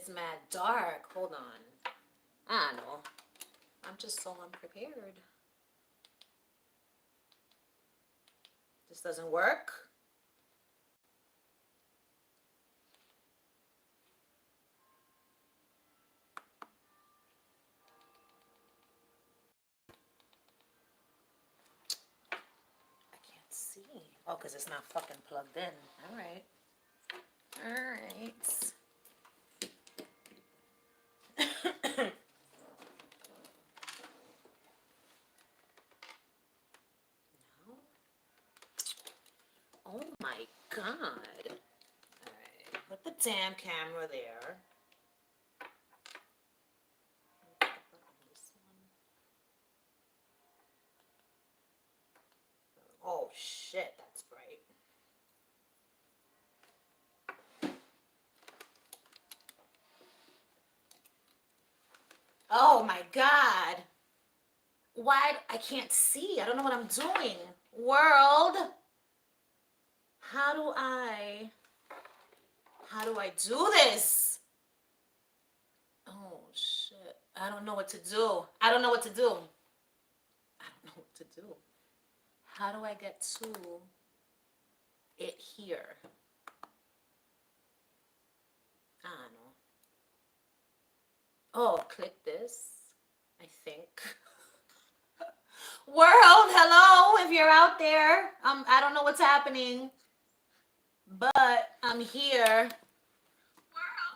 it's mad dark. Hold on. I don't know. I'm just so unprepared. This doesn't work. I can't see. Oh, because it's not fucking plugged in. All right. All right. No. Oh my God. All right. Put the damn camera there. Oh shit, that's bright. Oh my God. Why? I can't see. I don't know what I'm doing. World. How do I do this? Oh shit. I don't know what to do. I don't know what to do. I don't know what to do. How do I get to it here? I don't know. Oh, click this, I think. World, hello, if you're out there. I don't know what's happening, but I'm here.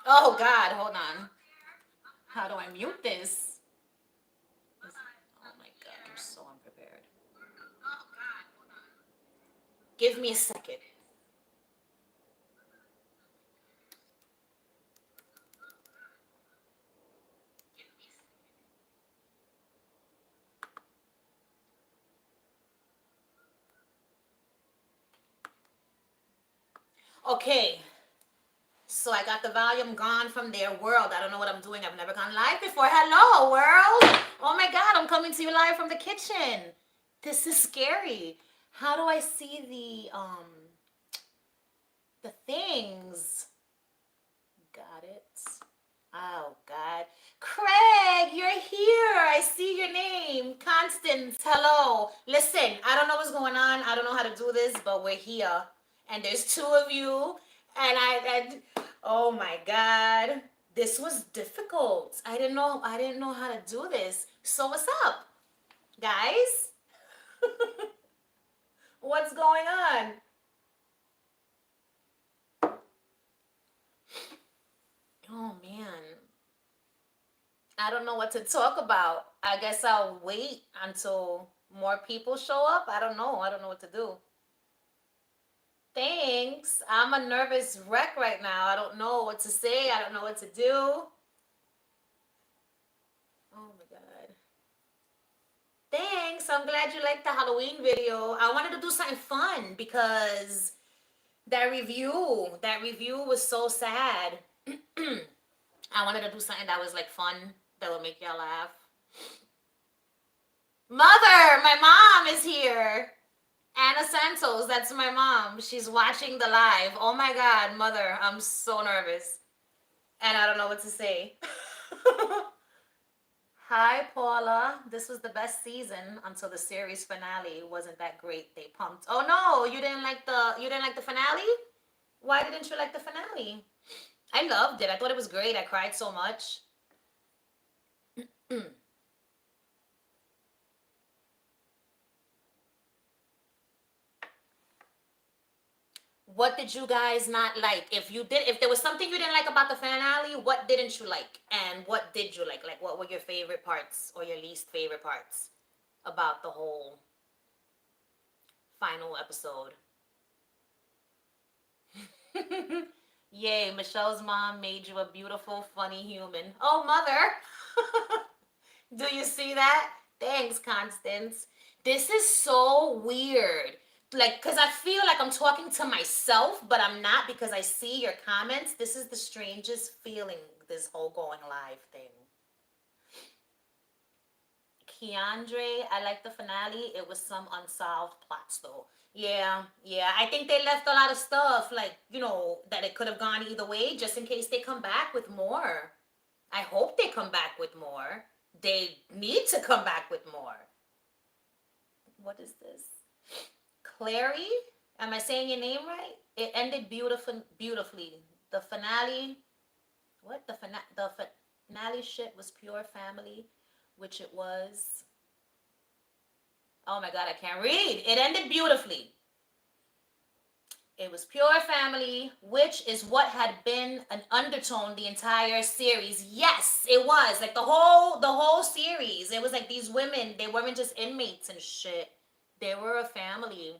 Oh God, hold on. How do I mute this? Oh my God, I'm so unprepared. Give me a second. Okay, so I got the volume gone from their world. I don't know what I'm doing. I've never gone live before. Hello, world. Oh my God, I'm coming to you live from the kitchen. This is scary. How do I see the things? Got it. Oh God. Craig, you're here. I see your name. Constance, hello. Listen, I don't know what's going on. I don't know how to do this, but we're here. And there's two of you. And oh my God. This was difficult. I didn't know how to do this. So what's up, guys? What's going on? Oh man. I don't know what to talk about. I guess I'll wait until more people show up. I don't know. I don't know what to do. Thanks. I'm a nervous wreck right now. I don't know what to say. I don't know what to do. Oh my God. Thanks. I'm glad you liked the Halloween video. I wanted to do something fun because that review was so sad. I wanted to do something that was like fun, that would make y'all laugh. Mother, my mom is here. Anna Santos, that's my mom. She's watching the live. Oh my God, Mother, I'm so nervous. And I don't know what to say. Hi, Paula. This was the best season until the series finale. Wasn't that great? They pumped. Oh no, you didn't like the finale? Why didn't you like the finale? I loved it. I thought it was great. I cried so much. What did you guys not like? If there was something you didn't like about the finale, what didn't you like? And what did you like? Like, what were your favorite parts or your least favorite parts about the whole final episode? Yay, Michelle's mom made you a beautiful, funny human. Oh, Mother. Do you see that? Thanks, Constance. This is so weird. Like, because I feel like I'm talking to myself, but I'm not because I see your comments. This is the strangest feeling, this whole going live thing. Keandre, I like the finale. It was some unsolved plots, though. Yeah, yeah. I think they left a lot of stuff, like, that it could have gone either way, just in case they come back with more. I hope they come back with more. They need to come back with more. What is this? Clary? Am I saying your name right? It ended beautifully. The finale, what? The finale shit was pure family, which it was. Oh my god, I can't read. It ended beautifully. It was pure family, which is what had been an undertone the entire series. Yes, it was. Like the whole series. It was like these women, they weren't just inmates and shit. They were a family.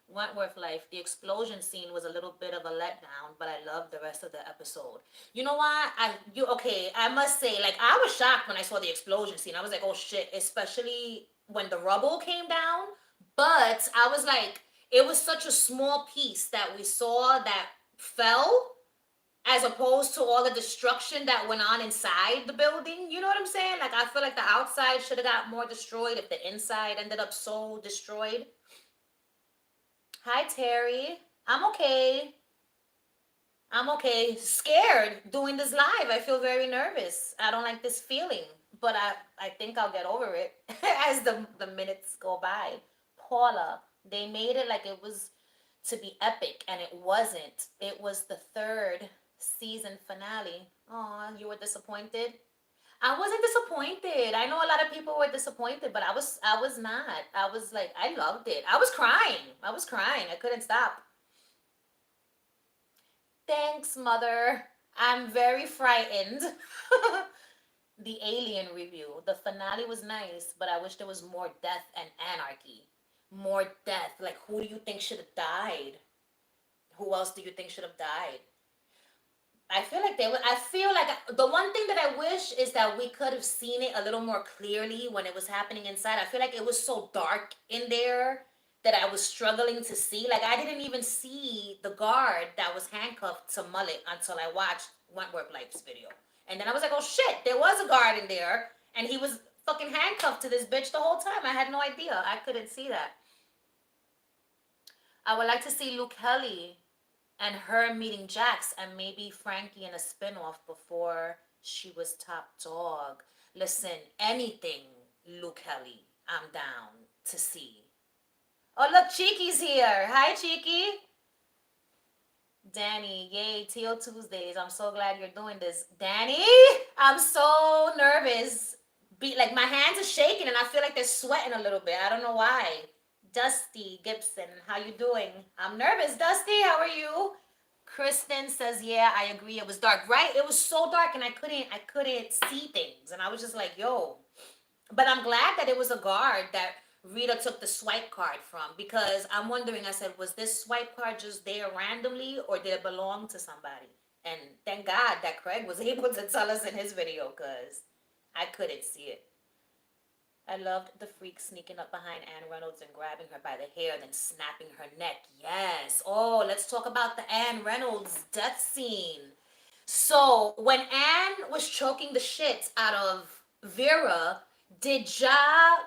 Wentworth life. The explosion scene was a little bit of a letdown, but I loved the rest of the episode. You know why? Okay, I must say, like, I was shocked when I saw the explosion scene. I was like, oh shit, especially when the rubble came down. But I was like, it was such a small piece that we saw that fell, as opposed to all the destruction that went on inside the building. You know what I'm saying? Like, I feel like the outside should have got more destroyed if the inside ended up so destroyed. Hi, Terry. I'm okay. I'm okay. Scared doing this live. I feel very nervous. I don't like this feeling, but I think I'll get over it as the minutes go by. Paula, they made it like it was to be epic, and it wasn't. It was the third season finale. Oh, you were disappointed? I wasn't disappointed. I know a lot of people were disappointed, but I was not. I was like, I loved it. I was crying. I was crying. I couldn't stop. Thanks, mother. I'm very frightened. The Alien review. The finale was nice, but I wish there was more death and anarchy. More death. Like, who do you think should have died? Who else do you think should have died? I feel like they would. I feel like the one thing that I wish is that we could have seen it a little more clearly when it was happening inside. I feel like it was so dark in there that I was struggling to see. Like, I didn't even see the guard that was handcuffed to Mullet until I watched Wentworth Life's video, and then I was like, oh shit, there was a guard in there, and he was fucking handcuffed to this bitch the whole time. I had no idea. I couldn't see that. I would like to see Luke Kelly and her meeting Jax and maybe Frankie in a spinoff before she was top dog. Listen, anything Luke Kelly, I'm down to see. Oh, look, Cheeky's here. Hi, Cheeky. Danny, yay, Teal Tuesdays. I'm so glad you're doing this. Danny, I'm so nervous. Like, my hands are shaking and I feel like they're sweating a little bit. I don't know why. Dusty Gibson, how you doing? I'm nervous. Dusty, how are you? Kristen says, "Yeah, I agree. It was dark, right? It was so dark, and I couldn't see things, and I was just like, yo." But I'm glad that it was a guard that Rita took the swipe card from, because I'm wondering. I said, was this swipe card just there randomly, or did it belong to somebody? And thank God that Craig was able to tell us in his video, because I couldn't see it. I loved the freak sneaking up behind Anne Reynolds and grabbing her by the hair, then snapping her neck. Yes. Oh, let's talk about the Anne Reynolds death scene. So, when Anne was choking the shit out of Vera, did Ja,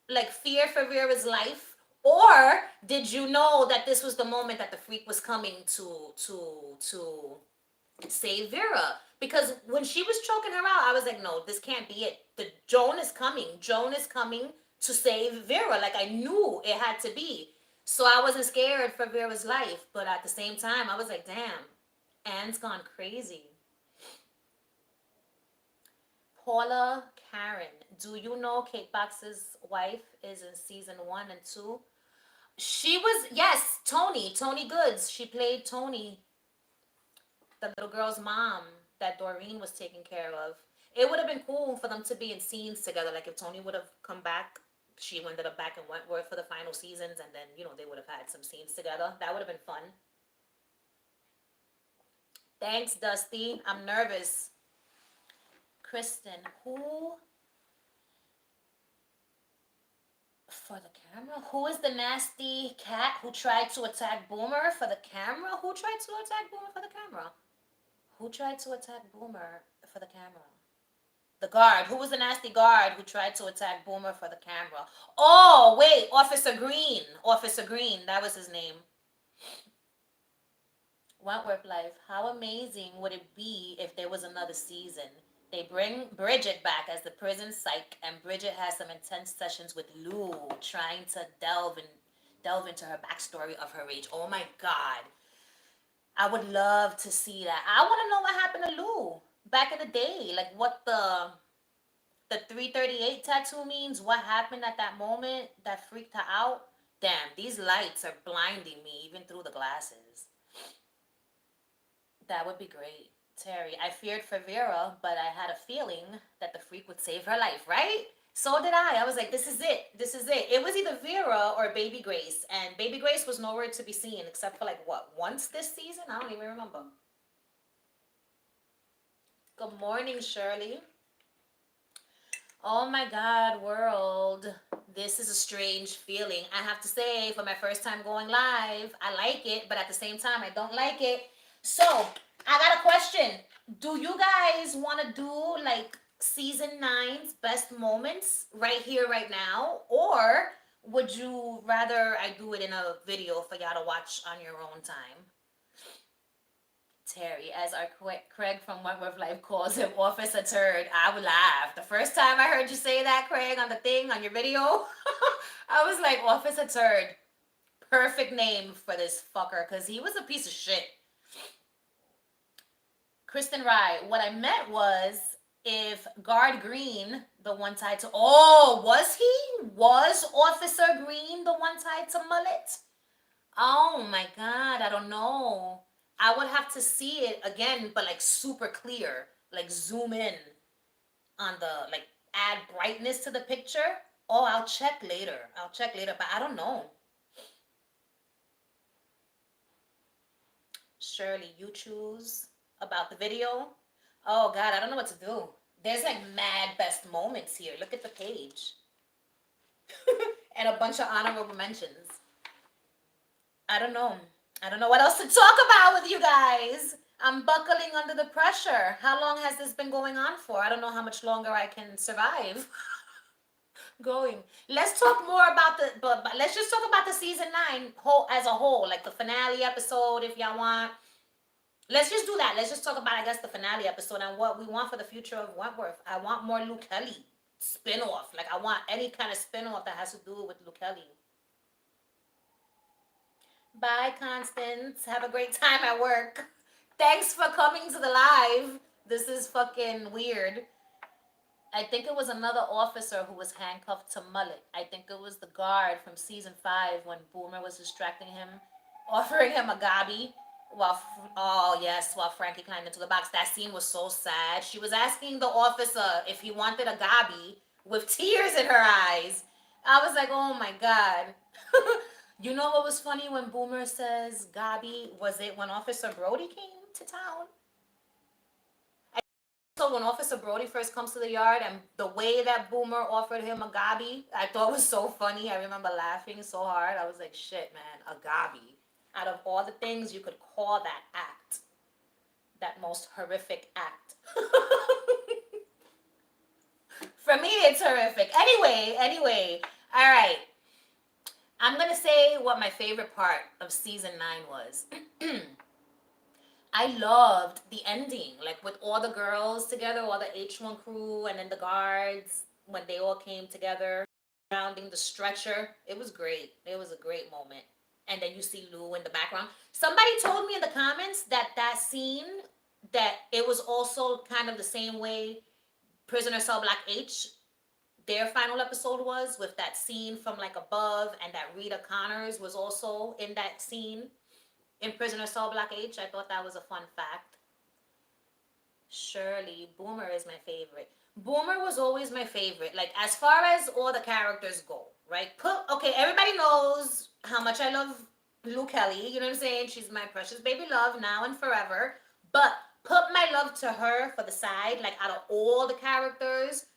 like, fear for Vera's life? Or did you know that this was the moment that the freak was coming to save Vera? Because when she was choking her out, I was like, no, this can't be it. The Joan is coming. Joan is coming to save Vera. Like, I knew it had to be. So I wasn't scared for Vera's life, but at the same time, I was like, damn, Anne's gone crazy. Paula Karen, do you know Kate Box's wife is in season 1 and 2? She was, yes, Tony Goods. She played Tony, the little girl's mom that Doreen was taking care of. It would have been cool for them to be in scenes together. Like, if Tony would have come back, she ended up back in Wentworth for the final seasons, and then, they would have had some scenes together. That would have been fun. Thanks, Dusty. I'm nervous. Kristen, who for the camera? Who is the nasty cat who tried to attack Boomer for the camera? Who tried to attack Boomer for the camera? Who tried to attack Boomer for the camera? The guard. Who was the nasty guard who tried to attack Boomer for the camera? Oh, wait. Officer Green. Officer Green. That was his name. Wentworth Life. How amazing would it be if there was another season? They bring Bridget back as the prison psych, and Bridget has some intense sessions with Lou, trying to delve into her backstory of her age. Oh my God. I would love to see that. I want to know what happened to Lou back in the day. Like what the 338 tattoo means, what happened at that moment that freaked her out. Damn, these lights are blinding me even through the glasses. That would be great. Terry, I feared for Vera, but I had a feeling that the freak would save her life, right? So did I. I was like, this is it. This is it. It was either Vera or Baby Grace. And Baby Grace was nowhere to be seen except for like what, once this season? I don't even remember. Good morning, Shirley. Oh my God, world. This is a strange feeling. I have to say, for my first time going live, I like it, but at the same time, I don't like it. So, I got a question. Do you guys want to do like season 9's best moments right here, right now? Or would you rather I do it in a video for y'all to watch on your own time? Terry, as our Craig from Wentworth Life calls him, Officer Turd. I would laugh. The first time I heard you say that, Craig, on the thing, on your video, I was like, Officer Turd. Perfect name for this fucker, because he was a piece of shit. Kristen Rye, what I meant was if Guard Green, the one tied to, oh, was he? Was Officer Green the one tied to mullet? Oh my God, I don't know. I would have to see it again, but like super clear, like zoom in on the, like add brightness to the picture. Oh, I'll check later. I'll check later, but I don't know. Shirley, you choose about the video. Oh God, I don't know what to do. There's like mad best moments here. Look at the page. And a bunch of honorable mentions. I don't know. I don't know what else to talk about with you guys. I'm buckling under the pressure. How long has this been going on for? I don't know how much longer I can survive going. Let's talk more about but let's just talk about the season 9 whole as a whole, like the finale episode if y'all want. Let's just do that. Let's just talk about, I guess, the finale episode and what we want for the future of Wentworth. I want more Luke Kelly spin-off. Like, I want any kind of spin-off that has to do with Luke Kelly. Bye, Constance. Have a great time at work. Thanks for coming to the live. This is fucking weird. I think it was another officer who was handcuffed to Mullet. I think it was the guard from season 5 when Boomer was distracting him, offering him a gobby. Oh yes, while Frankie climbed into the box. That scene was so sad. She was asking the officer if he wanted a gobby with tears in her eyes. I was like, oh my God. You know what was funny when Boomer says gobby? Was it when Officer Brody came to town? So when Officer Brody first comes to the yard and the way that Boomer offered him a gobby, I thought was so funny. I remember laughing so hard. I was like, shit, man, a gobby. Out of all the things you could call that act, that most horrific act. For me, it's horrific. Anyway, all right. I'm going to say what my favorite part of season 9 was. I loved the ending, like with all the girls together, all the H1 crew, and then the guards, when they all came together, surrounding the stretcher. It was great. It was a great moment. And then you see Lou in the background. Somebody told me in the comments that that scene, that it was also kind of the same way Prisoner Cell Block H, their final episode was, with that scene from like above, and that Rita Connors was also in that scene in Prisoner Cell Block H. I thought that was a fun fact. Shirley, Boomer is my favorite. Boomer was always my favorite. Like, as far as all the characters go, right? Okay, everybody knows how much I love Lou Kelly. You know what I'm saying? She's my precious baby love now and forever. But put my love to her for the side. Like, out of all the characters,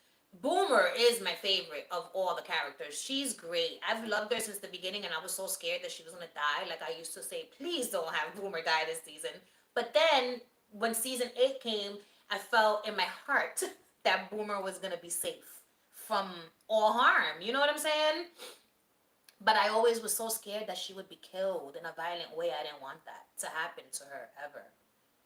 Boomer is my favorite of all the characters. She's great. I've loved her since the beginning, and I was so scared that she was going to die. Like, I used to say, please don't have Boomer die this season. But then, when season 8 came, I felt in my heart that Boomer was gonna be safe from all harm. You know what I'm saying? But I always was so scared that she would be killed in a violent way. I didn't want that to happen to her ever.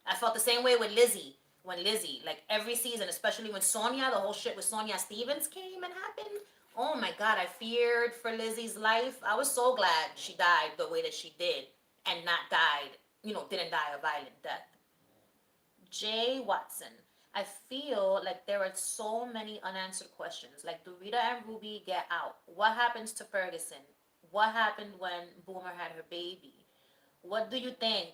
I felt the same way with Lizzie. When Lizzie, like every season, especially when Sonia, the whole shit with Sonia Stevens came and happened. Oh my God, I feared for Lizzie's life. I was so glad she died the way that she did and not died, didn't die a violent death. Jay Watson. I feel like there are so many unanswered questions. Like, do Rita and Ruby get out? What happens to Ferguson? What happened when Boomer had her baby? What do you think?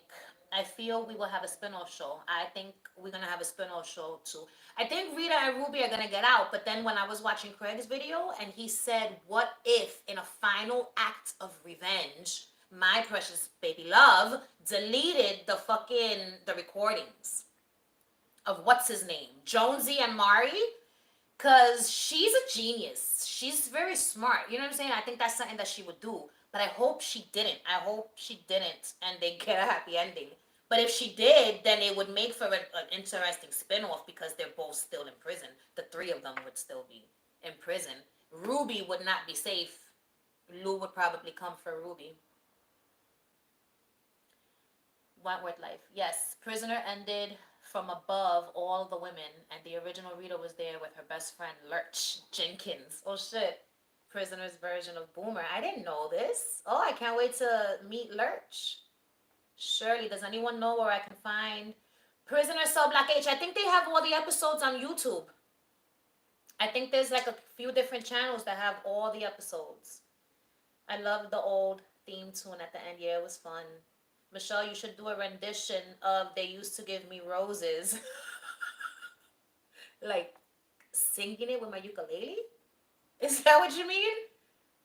I feel we will have a spin-off show. I think we're gonna have a spin-off show too. I think Rita and Ruby are gonna get out, but then when I was watching Craig's video and he said, what if in a final act of revenge, my precious baby love deleted the recordings of what's his name, Jonesy and Mari, because she's a genius. She's very smart. You know what I'm saying? I think that's something that she would do. But I hope she didn't. I hope she didn't and they get a happy ending. But if she did, then it would make for an interesting spin-off because they're both still in prison. The three of them would still be in prison. Ruby would not be safe. Lou would probably come for Ruby. Wentworth life. Yes, prisoner ended from above all the women, and the original Rita was there with her best friend Lurch Jenkins. Oh shit. Prisoner's version of Boomer. I didn't know this. Oh, I can't wait to meet Lurch. Shirley, does anyone know where I can find Prisoner Cell Block H? I think they have all the episodes on YouTube. I think there's like a few different channels that have all the episodes. I love the old theme tune at the end. Yeah, it was fun. Michelle, you should do a rendition of They Used to Give Me Roses. Like, singing it with my ukulele? Is that what you mean?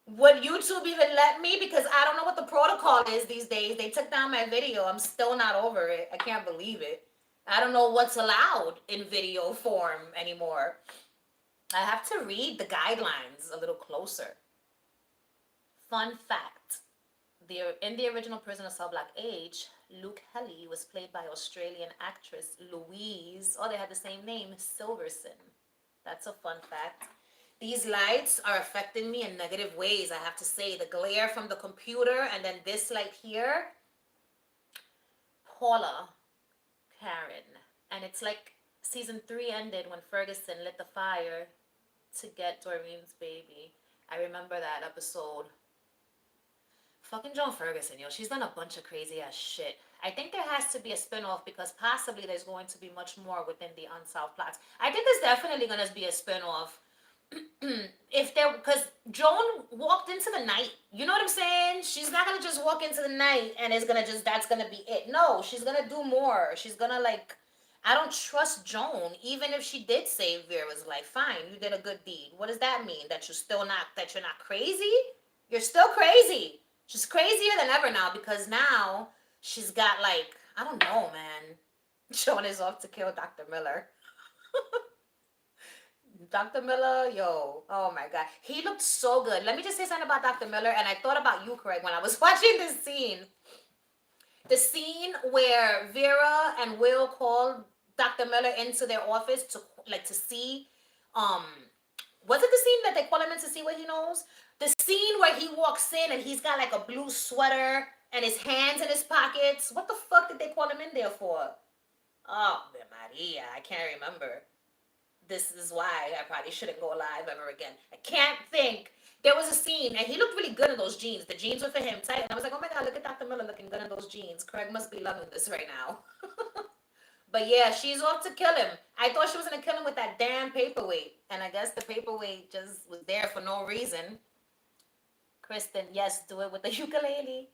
Would YouTube even let me? Because I don't know what the protocol is these days. They took down my video. I'm still not over it. I can't believe it. I don't know what's allowed in video form anymore. I have to read the guidelines a little closer. Fun fact. In the original Prisoner Cell Block H, Luke Helly was played by Australian actress Louise, they had the same name, Silverson. That's a fun fact. These lights are affecting me in negative ways, I have to say. The glare from the computer and then this light here. Paula, Karen. And it's like season 3 ended when Ferguson lit the fire to get Doreen's baby. I remember that episode. Fucking Joan Ferguson, she's done a bunch of crazy ass shit. I think there has to be a spin-off because possibly there's going to be much more within the unsolved plots. I think there's definitely going to be a spin-off. Because Joan walked into the night. You know what I'm saying? She's not going to just walk into the night and that's going to be it. No, she's going to do more. She's going to I don't trust Joan, even if she did save Vera's life. Fine, you did a good deed. What does that mean? That you're not crazy? You're still crazy. She's crazier than ever now because now she's got I don't know, man. Joan is off to kill Dr. Miller. Dr. Miller, oh my God. He looked so good. Let me just say something about Dr. Miller, and I thought about you, Craig, when I was watching this scene. The scene where Vera and Will called Dr. Miller into their office to see, was it the scene that they call him in to see what he knows? The scene where he walks in and he's got a blue sweater and his hands in his pockets. What the fuck did they call him in there for? Oh, Maria, I can't remember. This is why I probably shouldn't go live ever again. I can't think. There was a scene and he looked really good in those jeans. The jeans were for him tight. And I was like, oh my God, look at Dr. Miller looking good in those jeans. Craig must be loving this right now. But yeah, she's off to kill him. I thought she was going to kill him with that damn paperweight. And I guess the paperweight just was there for no reason. Kristen, yes, do it with the ukulele.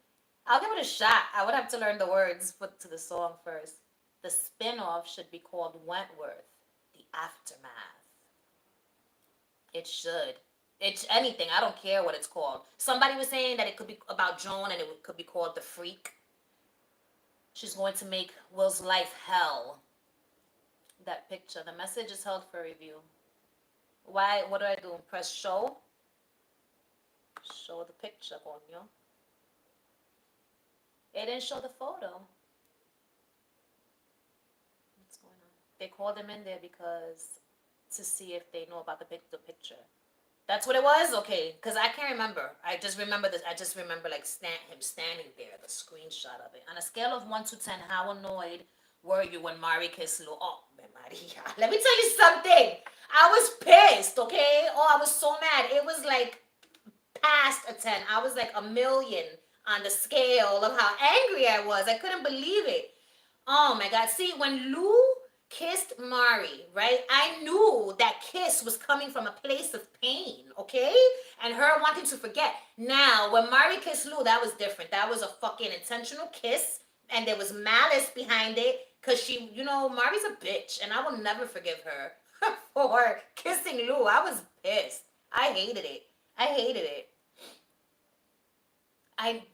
I'll give it a shot. I would have to learn the words to the song first. The spin-off should be called Wentworth, The Aftermath. It should. It's anything. I don't care what it's called. Somebody was saying that it could be about Joan and it could be called The Freak. She's going to make Will's life hell. That picture. The message is held for review. Why? What do I do? Press show? Show the picture, coño. It didn't show the photo. What's going on? They called him in there because to see if they know about the picture. That's what it was? Okay, because I can't remember. I just remember this. I just remember like him standing there, the screenshot of it. On a scale of 1 to 10, how annoyed were you when Mari kissed Lou? Oh, man, Maria. Let me tell you something. I was pissed, okay? Oh, I was so mad. It was like past a 10. I was like a million on the scale of how angry I was. I couldn't believe it. Oh my God. See, when Lou kissed Mari, right? I knew that kiss was coming from a place of pain, okay? And her wanting to forget. Now, when Mari kissed Lou, that was different. That was a fucking intentional kiss, and there was malice behind it. Because she, Mari's a bitch, and I will never forgive her for kissing Lou. I was pissed. I hated it. I hated it.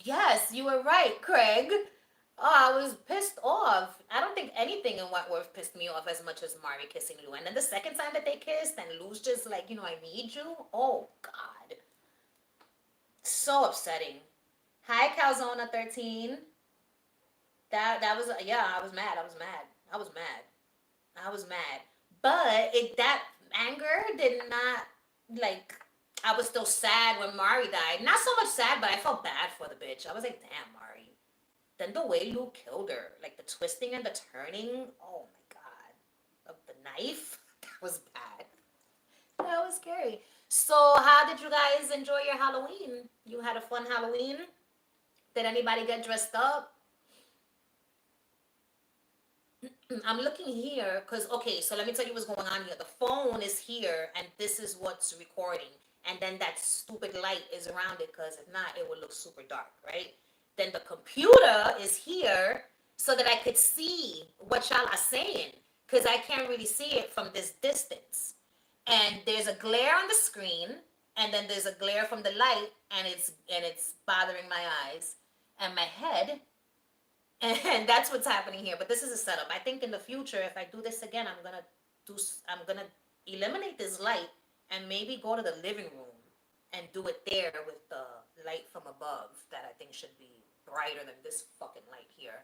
Yes, you were right, Craig. Oh, I was pissed off. I don't think anything in Wentworth pissed me off as much as Mari kissing Lou. And then the second time that they kissed, and Lou's just like, I need you. Oh God, so upsetting. Hi, Calzona13. That was yeah. I was mad. I was mad. I was mad. I was mad. But that anger did not like. I was still sad when Mari died. Not so much sad, but I felt bad for the bitch. I was like, damn, Mari. Then the way Lou killed her, like the twisting and the turning, oh my God, of the knife, that was bad. That was scary. So how did you guys enjoy your Halloween? You had a fun Halloween? Did anybody get dressed up? I'm looking here because, okay, so let me tell you what's going on here. The phone is here and this is what's recording. And then that stupid light is around it because if not, it would look super dark, right? Then the computer is here so that I could see what y'all are saying because I can't really see it from this distance. And there's a glare on the screen, and then there's a glare from the light, and it's bothering my eyes and my head, and that's what's happening here. But this is a setup. I think in the future, if I do this again, I'm gonna eliminate this light and maybe go to the living room and do it there with the light from above that I think should be brighter than this fucking light here.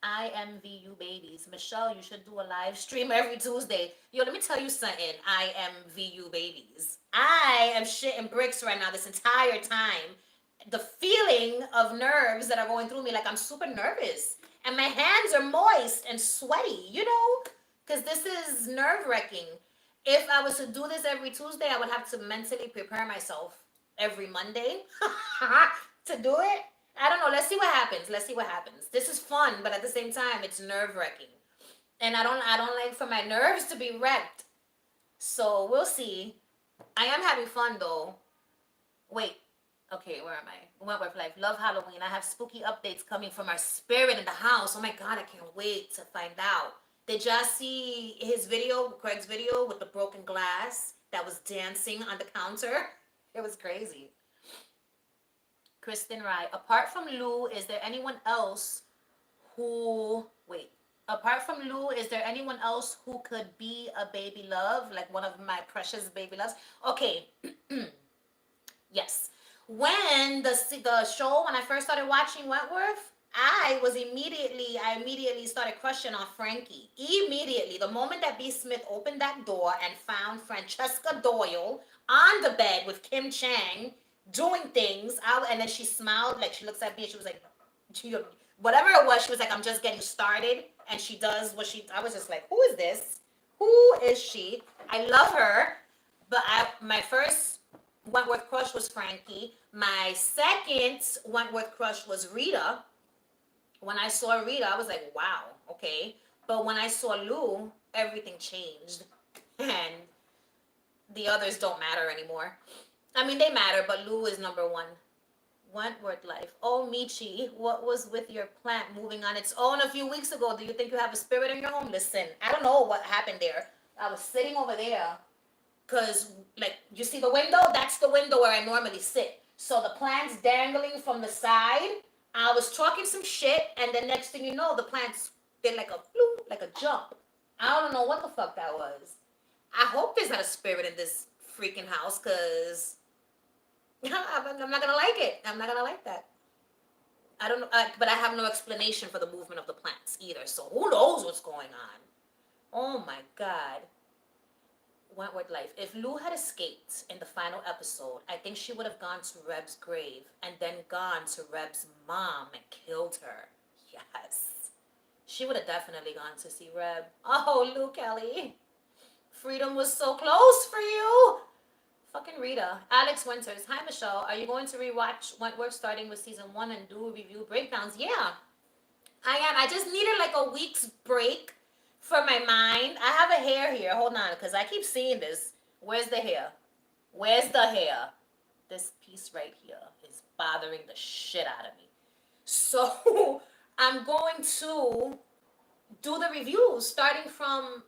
IMVU babies. Michelle, you should do a live stream every Tuesday. Yo, let me tell you something. IMVU babies. I am shitting bricks right now this entire time. The feeling of nerves that are going through me, like I'm super nervous. And my hands are moist and sweaty, because this is nerve-wracking. If I was to do this every Tuesday, I would have to mentally prepare myself every Monday to do it. I don't know. Let's see what happens. This is fun, but at the same time, it's nerve-wracking. And I don't like for my nerves to be wrecked. So we'll see. I am having fun though. Wait. Okay, where am I? Wentworth Life. Love Halloween. I have spooky updates coming from our spirit in the house. Oh my God, I can't wait to find out. Did y'all see his video, Craig's video with the broken glass that was dancing on the counter? It was crazy. Kristen Wright. Apart from Lou, is there anyone else apart from Lou, is there anyone else who could be a baby love? Like one of my precious baby loves? Okay. Yes. When the show, when I first started watching Wentworth, I immediately started crushing on Frankie. Immediately. The moment that B. Smith opened that door and found Francesca Doyle on the bed with Kim Chang doing things, and then she smiled, like she looks at me and she was like, whatever it was, she was like, I'm just getting started. And she does I was just like, who is this? Who is she? I love her. But my first Wentworth crush was Frankie. My second Wentworth crush was Rita. When I saw Rita, I was like, wow, okay. But when I saw Lou, everything changed. And the others don't matter anymore. I mean, they matter, but Lou is number one. Wentworth Life. Oh, Michi, what was with your plant moving on its own a few weeks ago? Do you think you have a spirit in your home? Listen, I don't know what happened there. I was sitting over there because, like, you see the window? That's the window where I normally sit. So the plant's dangling from the side. I was talking some shit, and the next thing you know, the plants did like a floop, like a jump. I don't know what the fuck that was. I hope there's not a spirit in this freaking house, because I'm not gonna like it. I'm not gonna like that. I don't know, but I have no explanation for the movement of the plants either. So who knows what's going on? Oh my God. Wentworth life. If Lou had escaped in the final episode, I think she would have gone to Reb's grave and then gone to Reb's mom and killed her. Yes. She would have definitely gone to see Reb. Oh, Lou Kelly. Freedom was so close for you. Fucking Rita. Alex Winters. Hi, Michelle. Are you going to rewatch Wentworth starting with season 1 and do review breakdowns? Yeah, I am. I just needed like a week's break for my mind. I have a hair here. Hold on, because I keep seeing this. Where's the hair? Where's the hair? This piece right here is bothering the shit out of me. So I'm going to do the reviews starting from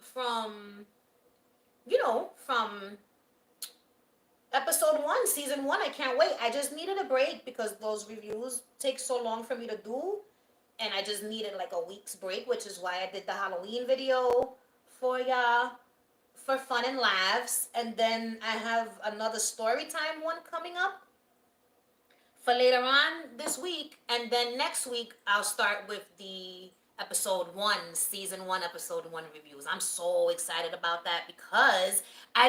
episode 1, season 1. I can't wait. I just needed a break because those reviews take so long for me to do, and I just needed like a week's break, which is why I did the Halloween video for y'all for fun and laughs. And then I have another story time one coming up for later on this week. And then next week, I'll start with the episode 1, season 1, episode 1 reviews. I'm so excited about that because I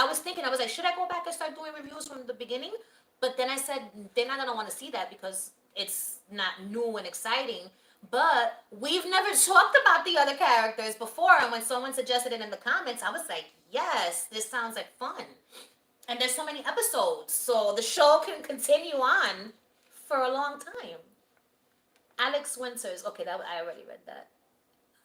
was thinking, I was like, should I go back and start doing reviews from the beginning? But then I said, they're not going to want to see that because it's not new and exciting. But we've never talked about the other characters before. And when someone suggested it in the comments, I was like, yes, this sounds like fun. And there's so many episodes, so the show can continue on for a long time. Alex Winters. Okay, that I already read that.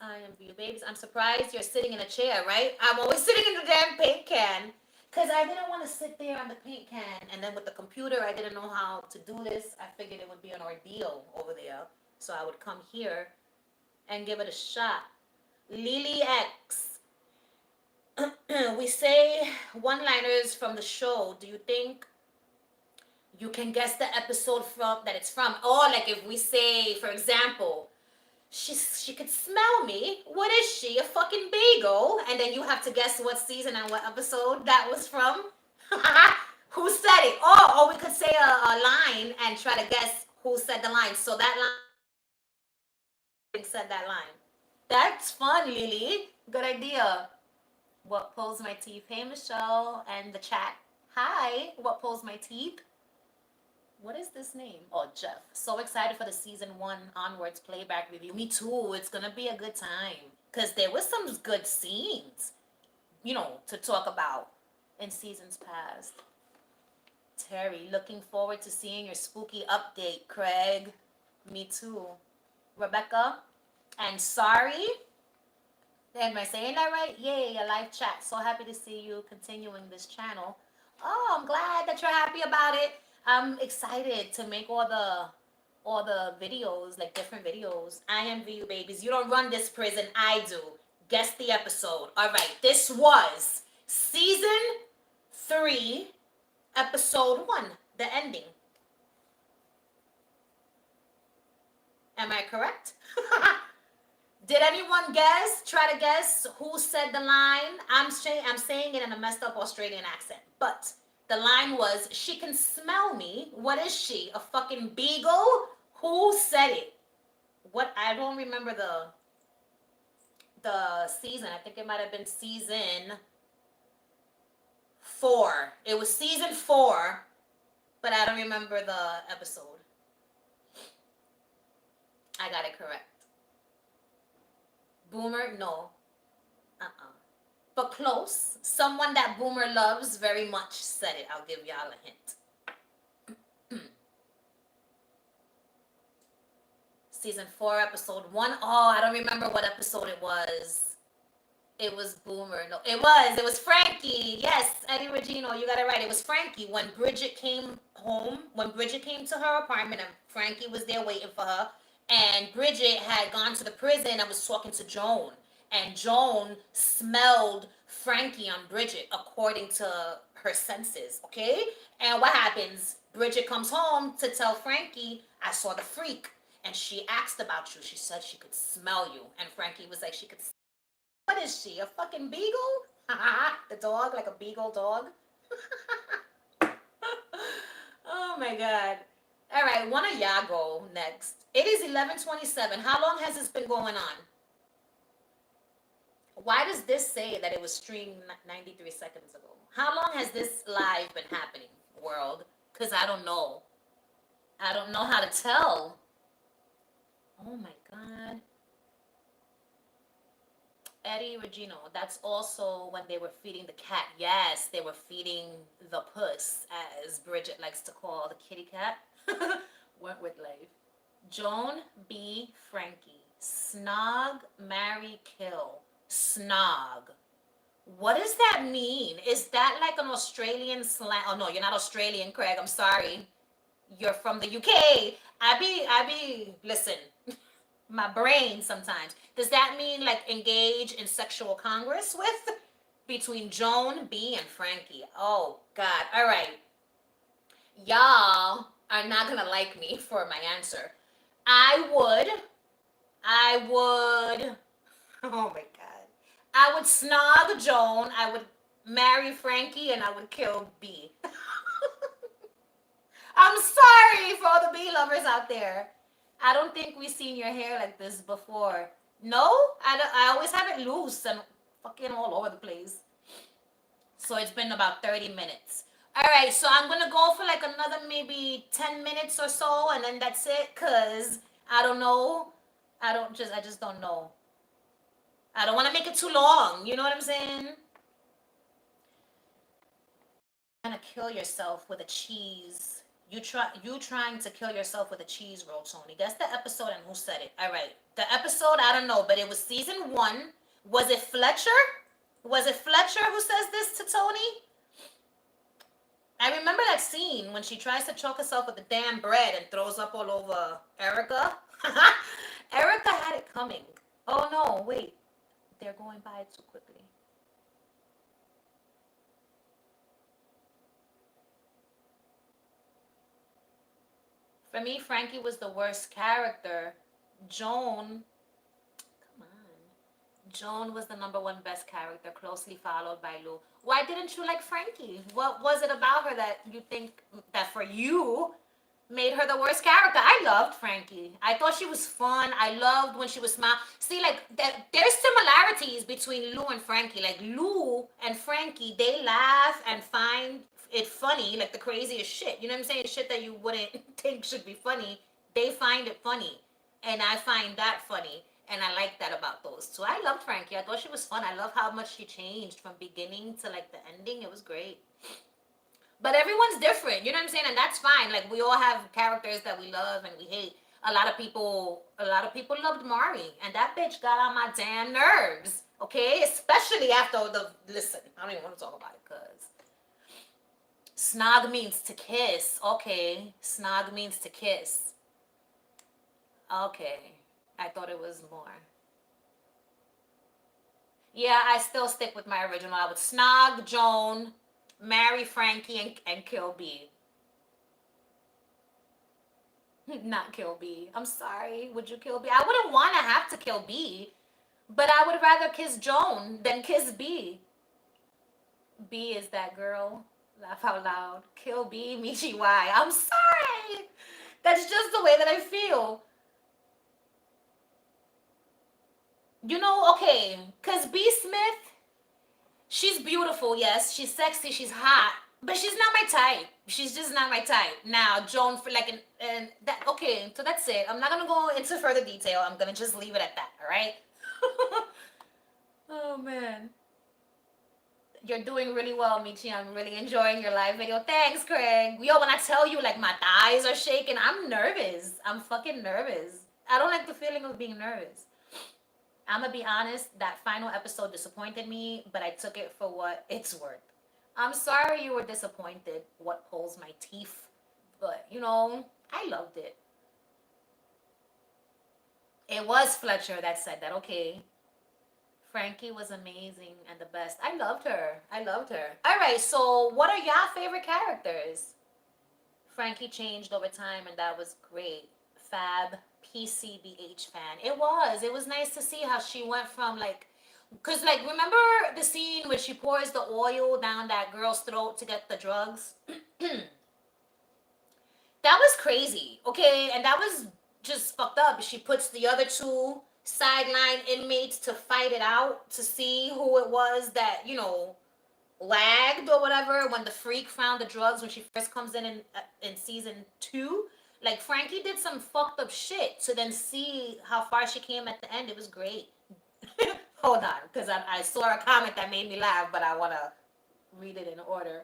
I am for you, babies. I'm surprised you're sitting in a chair, right? I'm always sitting in the damn paint can. Because I didn't want to sit there on the paint can. And then with the computer, I didn't know how to do this. I figured it would be an ordeal over there. So I would come here and give it a shot. Lily X. We say one-liners from the show. Do you think you can guess the episode from that it's from? Or like if we say, for example, she could smell me. What is she? A fucking bagel? And then you have to guess what season and what episode that was from. Who said it? Or we could say a line and try to guess who said the line. So that line said that line. That's fun, Lily. Good idea. What pulls my teeth? Hey, Michelle and the chat. Hi. What pulls my teeth? What is this name? Oh, Jeff. So excited for the season 1 onwards playback review. Me too. It's gonna be a good time. Cause there was some good scenes, to talk about in seasons past. Terry, looking forward to seeing your spooky update, Craig. Me too. Rebecca. And sorry. Am I saying that right? Yay, a live chat. So happy to see you continuing this channel. Oh, I'm glad that you're happy about it. I'm excited to make all the videos, like different videos. I am VU babies. You don't run this prison, I do. Guess the episode. All right, this was season 3, episode 1, the ending. Am I correct? Did anyone guess? Try to guess who said the line. I'm saying it in a messed up Australian accent, but the line was, she can smell me. What is she? A fucking beagle? Who said it? What? I don't remember the season. I think it might have been season 4. It was season 4, but I don't remember the episode. I got it correct. Boomer, no. But close. Someone that Boomer loves very much said it. I'll give y'all a hint. Season 4, episode 1. Oh, I don't remember what episode it was. It was Boomer. No, it was Frankie. Yes, Eddie Regino, you got it right. It was Frankie. When Bridget came to her apartment and Frankie was there waiting for her, and Bridget had gone to the prison and was talking to Joan, and Joan smelled Frankie on Bridget according to her senses, okay? And what happens? Bridget comes home to tell Frankie, I saw the freak, and she asked about you. She said she could smell you, and Frankie was like, she could. What is she? A fucking beagle? The dog, like a beagle dog. Oh my god. All right, one of y'all go next. It is 11:27. How long has this been going on? Why does this say that it was streamed 93 seconds ago? How long has this live been happening, world? Because I don't know. I don't know how to tell. Oh my God. Eddie Regino. That's also when they were feeding the cat. Yes, they were feeding the puss, as Bridget likes to call the kitty cat. Went with life. Joan B. Frankie. Snog, marry, kill. Snog. What does that mean? Is that like an Australian slang? Oh no, you're not Australian, Craig. I'm sorry. You're from the UK. Listen, my brain sometimes. Does that mean like engage in sexual congress with? Between Joan B and Frankie. Oh God. All right. Y'all are not gonna like me for my answer. I would, I would, oh my God. I would snog Joan, I would marry Frankie, and I would kill B. I'm sorry for all the bee lovers out there. I don't think we've seen your hair like this before. No, I always have it loose and fucking all over the place. So it's been about 30 minutes. All right, so I'm gonna go for like another maybe 10 minutes or so, and then that's it. Cause I don't know. I just don't know. I don't want to make it too long. You know what I'm saying? Trying to kill yourself with a cheese. You trying to kill yourself with a cheese roll, Tony. That's the episode and who said it. All right. The episode, I don't know, but it was season 1. Was it Fletcher? Was it Fletcher who says this to Tony? I remember that scene when she tries to choke herself with the damn bread and throws up all over Erica. Erica had it coming. Oh no, wait. They're going by too quickly. For me, Frankie was the worst character. Joan, come on. Joan was the number 1 best character, closely followed by Lou. Why didn't you like Frankie? What was it about her that you think that for you made her the worst character? I loved Frankie. I thought she was fun. I loved when she was smile. See, like there's similarities between Lou and Frankie. Like Lou and Frankie, they laugh and find it funny, like the craziest shit. You know what I'm saying? Shit that you wouldn't think should be funny. They find it funny, and I find that funny. And I like that about those two. I loved Frankie. I thought she was fun. I love how much she changed from beginning to like the ending. It was great. But everyone's different, you know what I'm saying? And that's fine. Like we all have characters that we love and we hate. A lot of people loved Mari, and that bitch got on my damn nerves. Okay, especially after the listen. I don't even want to talk about it because snog means to kiss. Okay, snog means to kiss. Okay, I thought it was more. Yeah, I still stick with my original. I would snog Joan, marry Frankie, and kill B. Not kill B. I'm sorry. Would you kill B? I wouldn't want to have to kill B, but I would rather kiss Joan than kiss B. B is that girl. Laugh out loud. Kill B, Michi Y. I'm sorry. That's just the way that I feel. You know, okay, because B. Smith, she's beautiful, yes. She's sexy, she's hot, but she's not my type. She's just not my type. Now, Joan for like and that okay, so that's it. I'm not gonna go into further detail. I'm gonna just leave it at that, all right? Oh man. You're doing really well, Michi. I'm really enjoying your live video. Thanks, Craig. Yo, when I tell you like my thighs are shaking, I'm nervous. I'm fucking nervous. I don't like the feeling of being nervous. I'm gonna be honest, that final episode disappointed me, but I took it for what it's worth. I'm sorry you were disappointed, what pulls my teeth, but I loved it. It was Fletcher that said that, okay. Frankie was amazing and the best. I loved her. I loved her. All right, so what are y'all favorite characters? Frankie changed over time, and that was great. Fab, PCBH fan. It was. It was nice to see how she went from like, cause like remember the scene where she pours the oil down that girl's throat to get the drugs? That was crazy, okay? And that was just fucked up. She puts the other two sideline inmates to fight it out to see who it was that, lagged or whatever when the freak found the drugs when she first comes in season 2. Like, Frankie did some fucked up shit to then see how far she came at the end. It was great. Hold on, because I saw a comment that made me laugh, but I want to read it in order.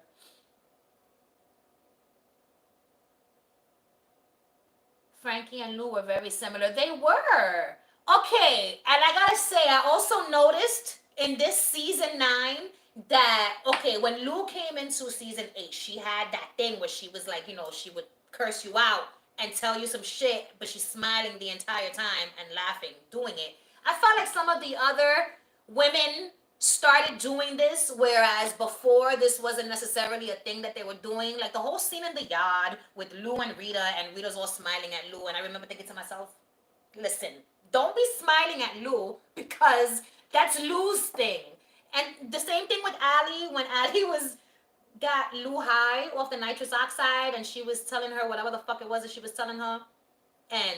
Frankie and Lou were very similar. They were. Okay, and I gotta say, I also noticed in this season 9 that, okay, when Lou came into season 8, she had that thing where she was like, she would curse you out and tell you some shit, but she's smiling the entire time and laughing, doing it. I felt like some of the other women started doing this, whereas before this wasn't necessarily a thing that they were doing. Like the whole scene in the yard with Lou and Rita, and Rita's all smiling at Lou, and I remember thinking to myself, listen, don't be smiling at Lou because that's Lou's thing. And the same thing with Allie, when Allie got Lou high off the nitrous oxide, and she was telling her whatever the fuck it was that she was telling her, and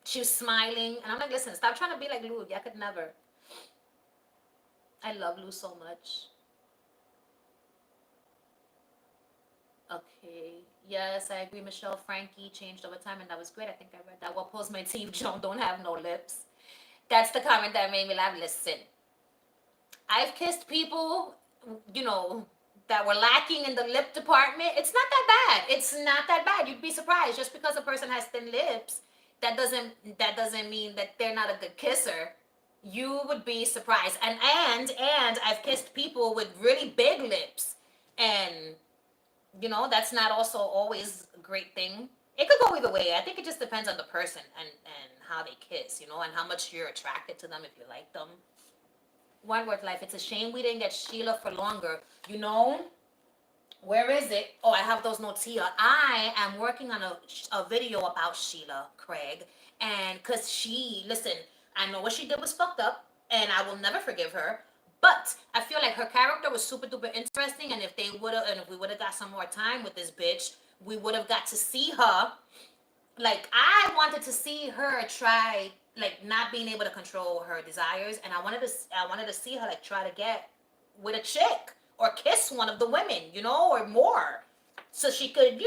she was smiling, and I'm like, listen, stop trying to be like Lou. I could never. I love Lou so much. Okay. Yes, I agree, Michelle. Frankie changed over time, and that was great. I think I read that. What pulls my teeth, Joan don't have no lips. That's the comment that made me laugh. Listen, I've kissed people, you know, that were lacking in the lip department. It's not that bad. It's not that bad. You'd be surprised. Just because a person has thin lips, that doesn't mean that they're not a good kisser. You would be surprised. And I've kissed people with really big lips, and that's not also always a great thing. It could go either way. I think it just depends on the person and how they kiss, and how much you're attracted to them if you like them. One word life. It's a shame we didn't get Sheila for longer. Where is it? Oh, I have those notes here. I am working on a video about Sheila Craig, and because listen, I know what she did was fucked up, and I will never forgive her. But I feel like her character was super duper interesting, and if we would have got some more time with this bitch, we would have got to see her. Like, I wanted to see her try, like, not being able to control her desires, and I wanted to see her, like, try to get with a chick or kiss one of the women, or more, so she could,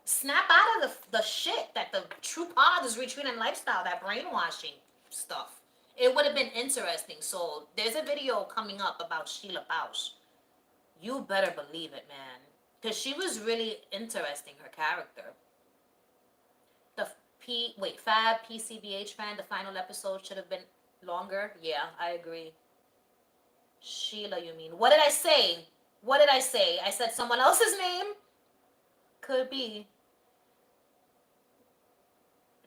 snap out of the shit that the true part of this retreating lifestyle, that brainwashing stuff. It would have been interesting. So there's a video coming up about Sheila Bausch. You better believe it, man, because she was really interesting, her character. The Fab PCBH fan, the final episode should have been longer. Yeah, I agree. Sheila, you mean? What did I say? What did I say? I said someone else's name? Could be.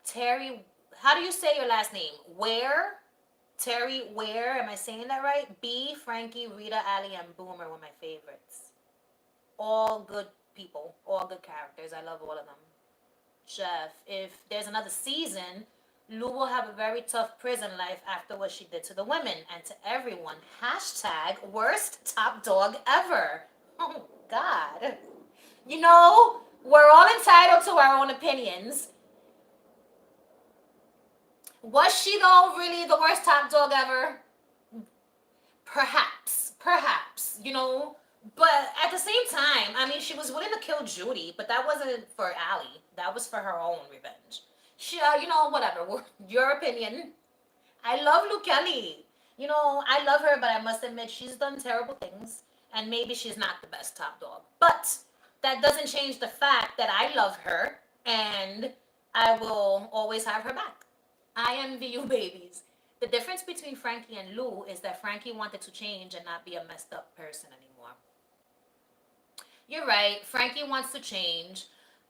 Terry, how do you say your last name? Where? Terry Ware, am I saying that right? B, Frankie, Rita, Ali, and Boomer were my favorites. All good people, all good characters. I love all of them. Jeff, if there's another season, Lou will have a very tough prison life after what she did to the women and to everyone. Hashtag worst top dog ever. Oh, God. We're all entitled to our own opinions. Was she, though, really the worst top dog ever? Perhaps, But at the same time, I mean, she was willing to kill Judy, but that wasn't for Allie. That was for her own revenge. She, whatever. Your opinion. I love Luke Kelly. I love her, but I must admit she's done terrible things, and maybe she's not the best top dog. But that doesn't change the fact that I love her, and I will always have her back. I envy you, babies. The difference between Frankie and Lou is that Frankie wanted to change and not be a messed up person anymore. You're right. Frankie wants to change,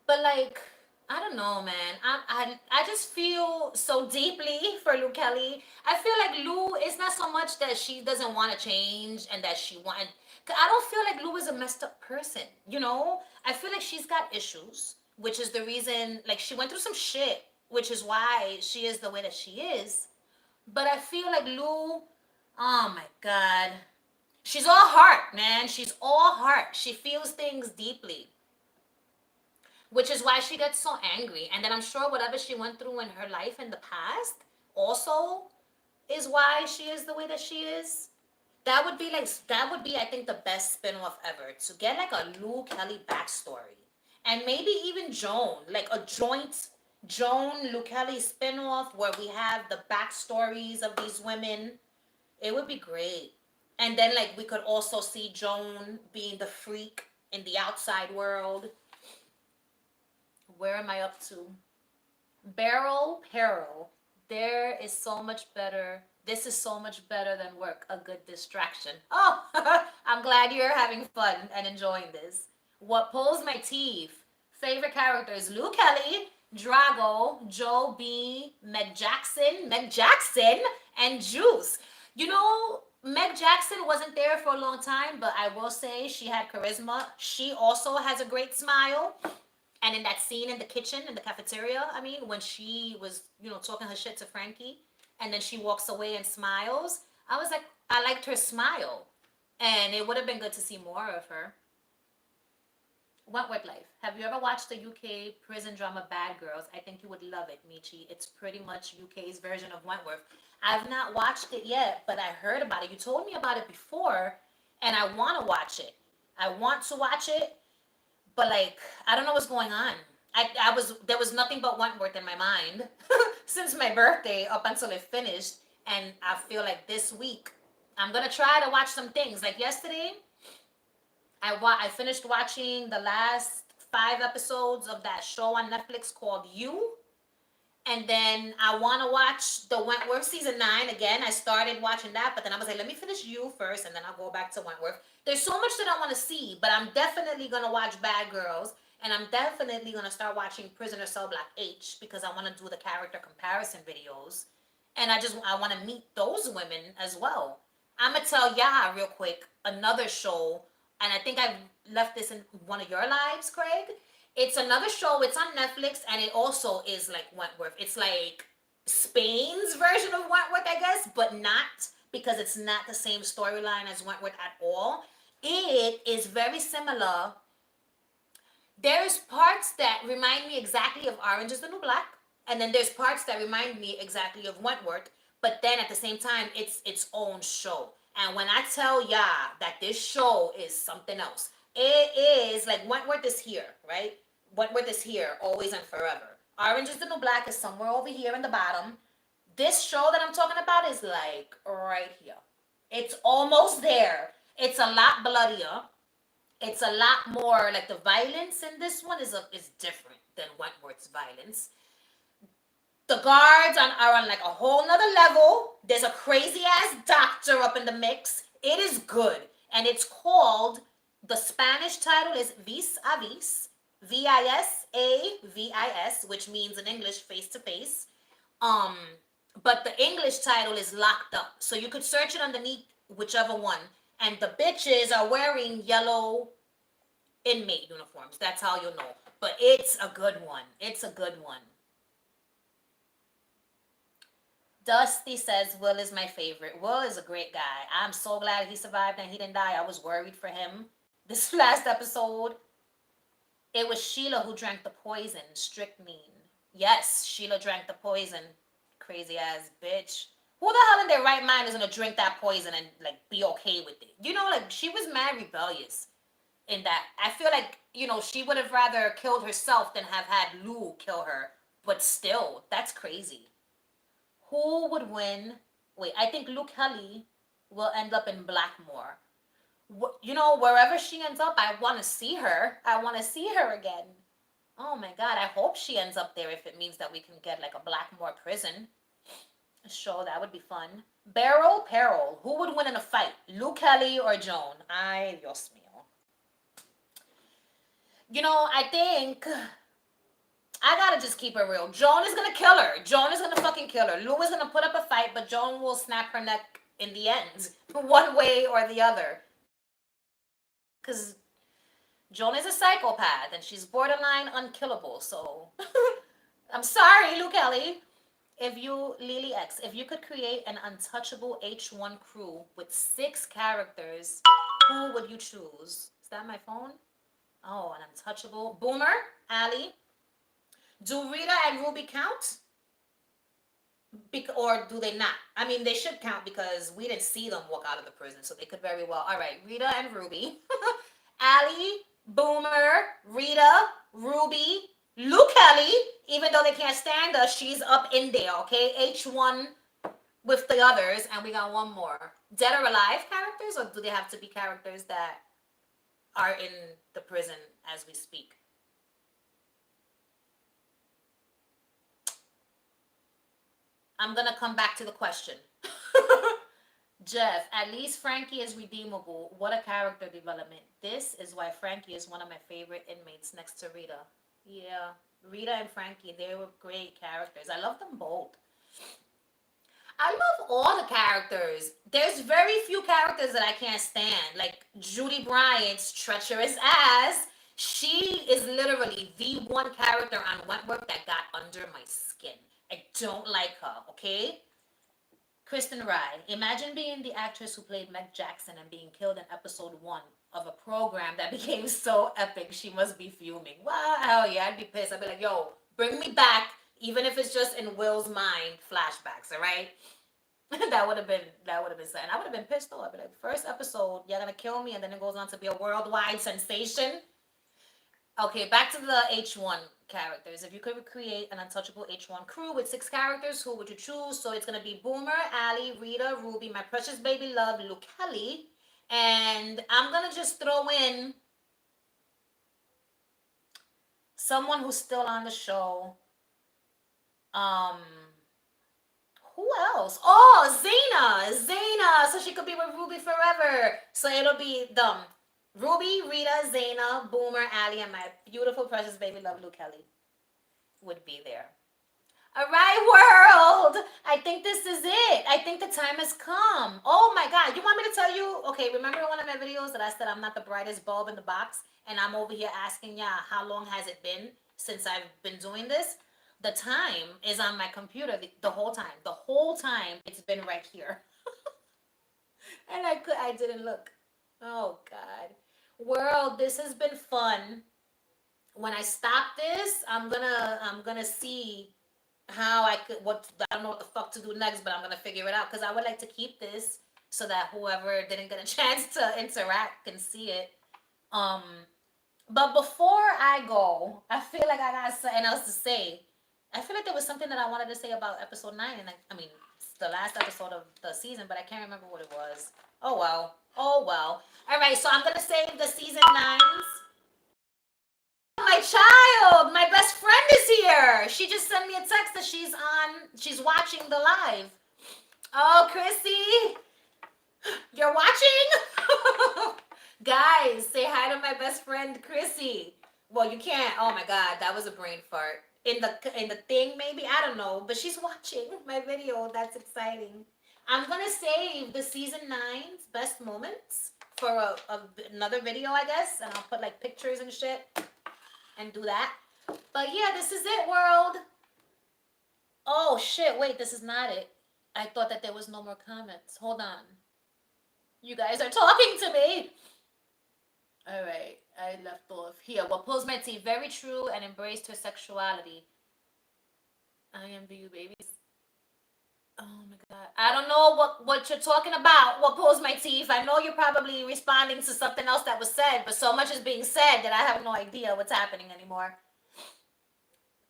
but like, I don't know, man. I just feel so deeply for Lou Kelly. I feel like Lou, it's not so much that she doesn't want to change and that she want. I don't feel like Lou is a messed up person. I feel like she's got issues, which is the reason. Like, she went through some shit, which is why she is the way that she is. But I feel like Lou, oh my God, she's all heart, man. She's all heart. She feels things deeply, which is why she gets so angry. And then I'm sure whatever she went through in her life in the past also is why she is the way that she is. That would be I think the best spin-off ever, to get like a Lou Kelly backstory. And maybe even Joan, like a joint Joan Lou Kelly spin-off where we have the backstories of these women. It would be great. And then like we could also see Joan being the freak in the outside world. Where am I up to? Barrel Peril. There is so much better. This is so much better than work. A good distraction. Oh, I'm glad you're having fun and enjoying this. What pulls my teeth? Favorite characters: Lou Kelly, Drago, Joe B, Meg Jackson, and Juice. Meg Jackson wasn't there for a long time, but I will say she had charisma. She also has a great smile. And in that scene in the kitchen, in the cafeteria, I mean, when she was, talking her shit to Frankie, and then she walks away and smiles, I was like, I liked her smile. And it would have been good to see more of her. Wentworth Life. Have you ever watched the UK prison drama Bad Girls? I think you would love it, Michi. It's pretty much UK's version of Wentworth. I've not watched it yet, but I heard about it. You told me about it before, and I want to watch it. I want to watch it, but like I don't know what's going on. There was nothing but Wentworth in my mind since my birthday up until it finished, and I feel like this week I'm gonna try to watch some things. Like yesterday, I finished watching the last 5 episodes of that show on Netflix called You. And then I want to watch the Wentworth season 9 again. I started watching that, but then I was like, let me finish You first, and then I'll go back to Wentworth. There's so much that I want to see, but I'm definitely going to watch Bad Girls, and I'm definitely going to start watching Prisoner Cell Block H because I want to do the character comparison videos. And I want to meet those women as well. I'm going to tell y'all real quick another show, and I think I've left this in one of your lives, Craig. It's another show. It's on Netflix, and it also is like Wentworth. It's like Spain's version of Wentworth, I guess, but not, because it's not the same storyline as Wentworth at all. It is very similar. There's parts that remind me exactly of Orange is the New Black, and then there's parts that remind me exactly of Wentworth, but then at the same time, it's its own show. And when I tell y'all that this show is something else, it is like Wentworth is here, right? Wentworth is here, always and forever. Orange is the New Black is somewhere over here in the bottom. This show that I'm talking about is like right here. It's almost there. It's a lot bloodier. It's a lot more like the violence in this one is different than Wentworth's violence. The guards are on like a whole nother level. There's a crazy ass doctor up in the mix. It is good. And it's called, the Spanish title is Vis a Vis, Visavis, which means in English face to face. Um, but the English title is Locked Up. So you could search it underneath whichever one. And the bitches are wearing yellow inmate uniforms. That's how you'll know. But it's a good one. It's a good one. Dusty says Will is my favorite. Will is a great guy. I'm so glad he survived and he didn't die. I was worried for him. This last episode, it was Sheila who drank the poison. Strychnine. Yes, Sheila drank the poison. Crazy ass bitch. Who the hell in their right mind is gonna drink that poison and like be okay with it? Like she was mad rebellious in that. I feel like, she would have rather killed herself than have had Lou kill her. But still, that's crazy. Who would win? Wait, I think Luke Kelly will end up in Blackmore. Wherever she ends up, I want to see her. I want to see her again. Oh my God, I hope she ends up there if it means that we can get like a Blackmore prison show. That would be fun. Barrel Peril. Who would win in a fight? Luke Kelly or Joan? Ay, Dios mío. I think I gotta just keep it real. Joan is gonna kill her. Joan is gonna fucking kill her. Lou is gonna put up a fight, but Joan will snap her neck in the end, one way or the other. Because Joan is a psychopath and she's borderline unkillable. So I'm sorry, Lou Kelly. Lily X, if you could create an untouchable H1 crew with 6 characters, who would you choose? Is that my phone? Oh, an untouchable. Boomer, Allie. Do Rita and Ruby count? Or do they not? I mean, they should count because we didn't see them walk out of the prison, so they could very well. All right, Rita and Ruby, Allie, Boomer, Rita, Ruby, Luke Kelly. Even though they can't stand us, she's up in there. Okay, H1 with the others, and we got one more. Dead or alive characters, or do they have to be characters that are in the prison as we speak? I'm gonna come back to the question. Jeff, at least Frankie is redeemable. What a character development. This is why Frankie is one of my favorite inmates next to Rita. Yeah, Rita and Frankie, they were great characters. I love them both. I love all the characters. There's very few characters that I can't stand. Like Judy Bryant's treacherous ass. She is literally the one character on Wentworth that got under my skin. I don't like her, okay? Kristen Rye. Imagine being the actress who played Meg Jackson and being killed in episode 1 of a program that became so epic. She must be fuming. Wow, hell yeah, I'd be pissed. I'd be like, yo, bring me back, even if it's just in Will's mind flashbacks, all right? that would have been sad. And I would have been pissed though. I'd be like, first episode, you're gonna kill me, and then it goes on to be a worldwide sensation. Okay, back to the H1 characters. If you could create an untouchable H1 crew with 6 characters, who would you choose? So it's gonna be Boomer, Allie, Rita, Ruby, my precious baby love, Luke Kelly, and I'm gonna just throw in someone who's still on the show. Um, who else? Oh, Zaina, so she could be with Ruby forever. So it'll be them. Ruby, Rita, Zaina, Boomer, Allie, and my beautiful, precious baby love, Luke Kelly would be there. All right, world. I think this is it. I think the time has come. Oh my God. You want me to tell you? Okay, remember one of my videos that I said I'm not the brightest bulb in the box? And I'm over here asking, yeah, how long has it been since I've been doing this? The time is on my computer the whole time. The whole time it's been right here. And I didn't look. Oh God. World, this has been fun. When I stop this, I'm gonna see how I could what I don't know what the fuck to do next, but I'm gonna figure it out because I would like to keep this so that whoever didn't get a chance to interact can see it. Um, but before I go, I feel like I got something else to say. I feel like there was something that I wanted to say about episode 9, and I mean it's the last episode of the season, but I can't remember what it was. Oh well. Oh well. All right, so I'm gonna save the season 9s. My child, my best friend is here. She just sent me a text that she's watching the live. Oh, Chrissy, you're watching? Guys, say hi to my best friend, Chrissy. Well, you can't. Oh my God, that was a brain fart. In the thing, maybe, I don't know, but she's watching my video. That's exciting. I'm gonna save the season 9's best moments for another video, I guess, and I'll put like pictures and shit and do that. But yeah, this is it, world. Oh shit, wait, this is not it. I thought that there was no more comments. Hold on. You guys are talking to me. All right, I left off here. What pulls my teeth? Very true, and embraced her sexuality. I am you, babies. Oh my God. I don't know what you're talking about. What pulls my teeth? I know you're probably responding to something else that was said, but so much is being said that I have no idea what's happening anymore.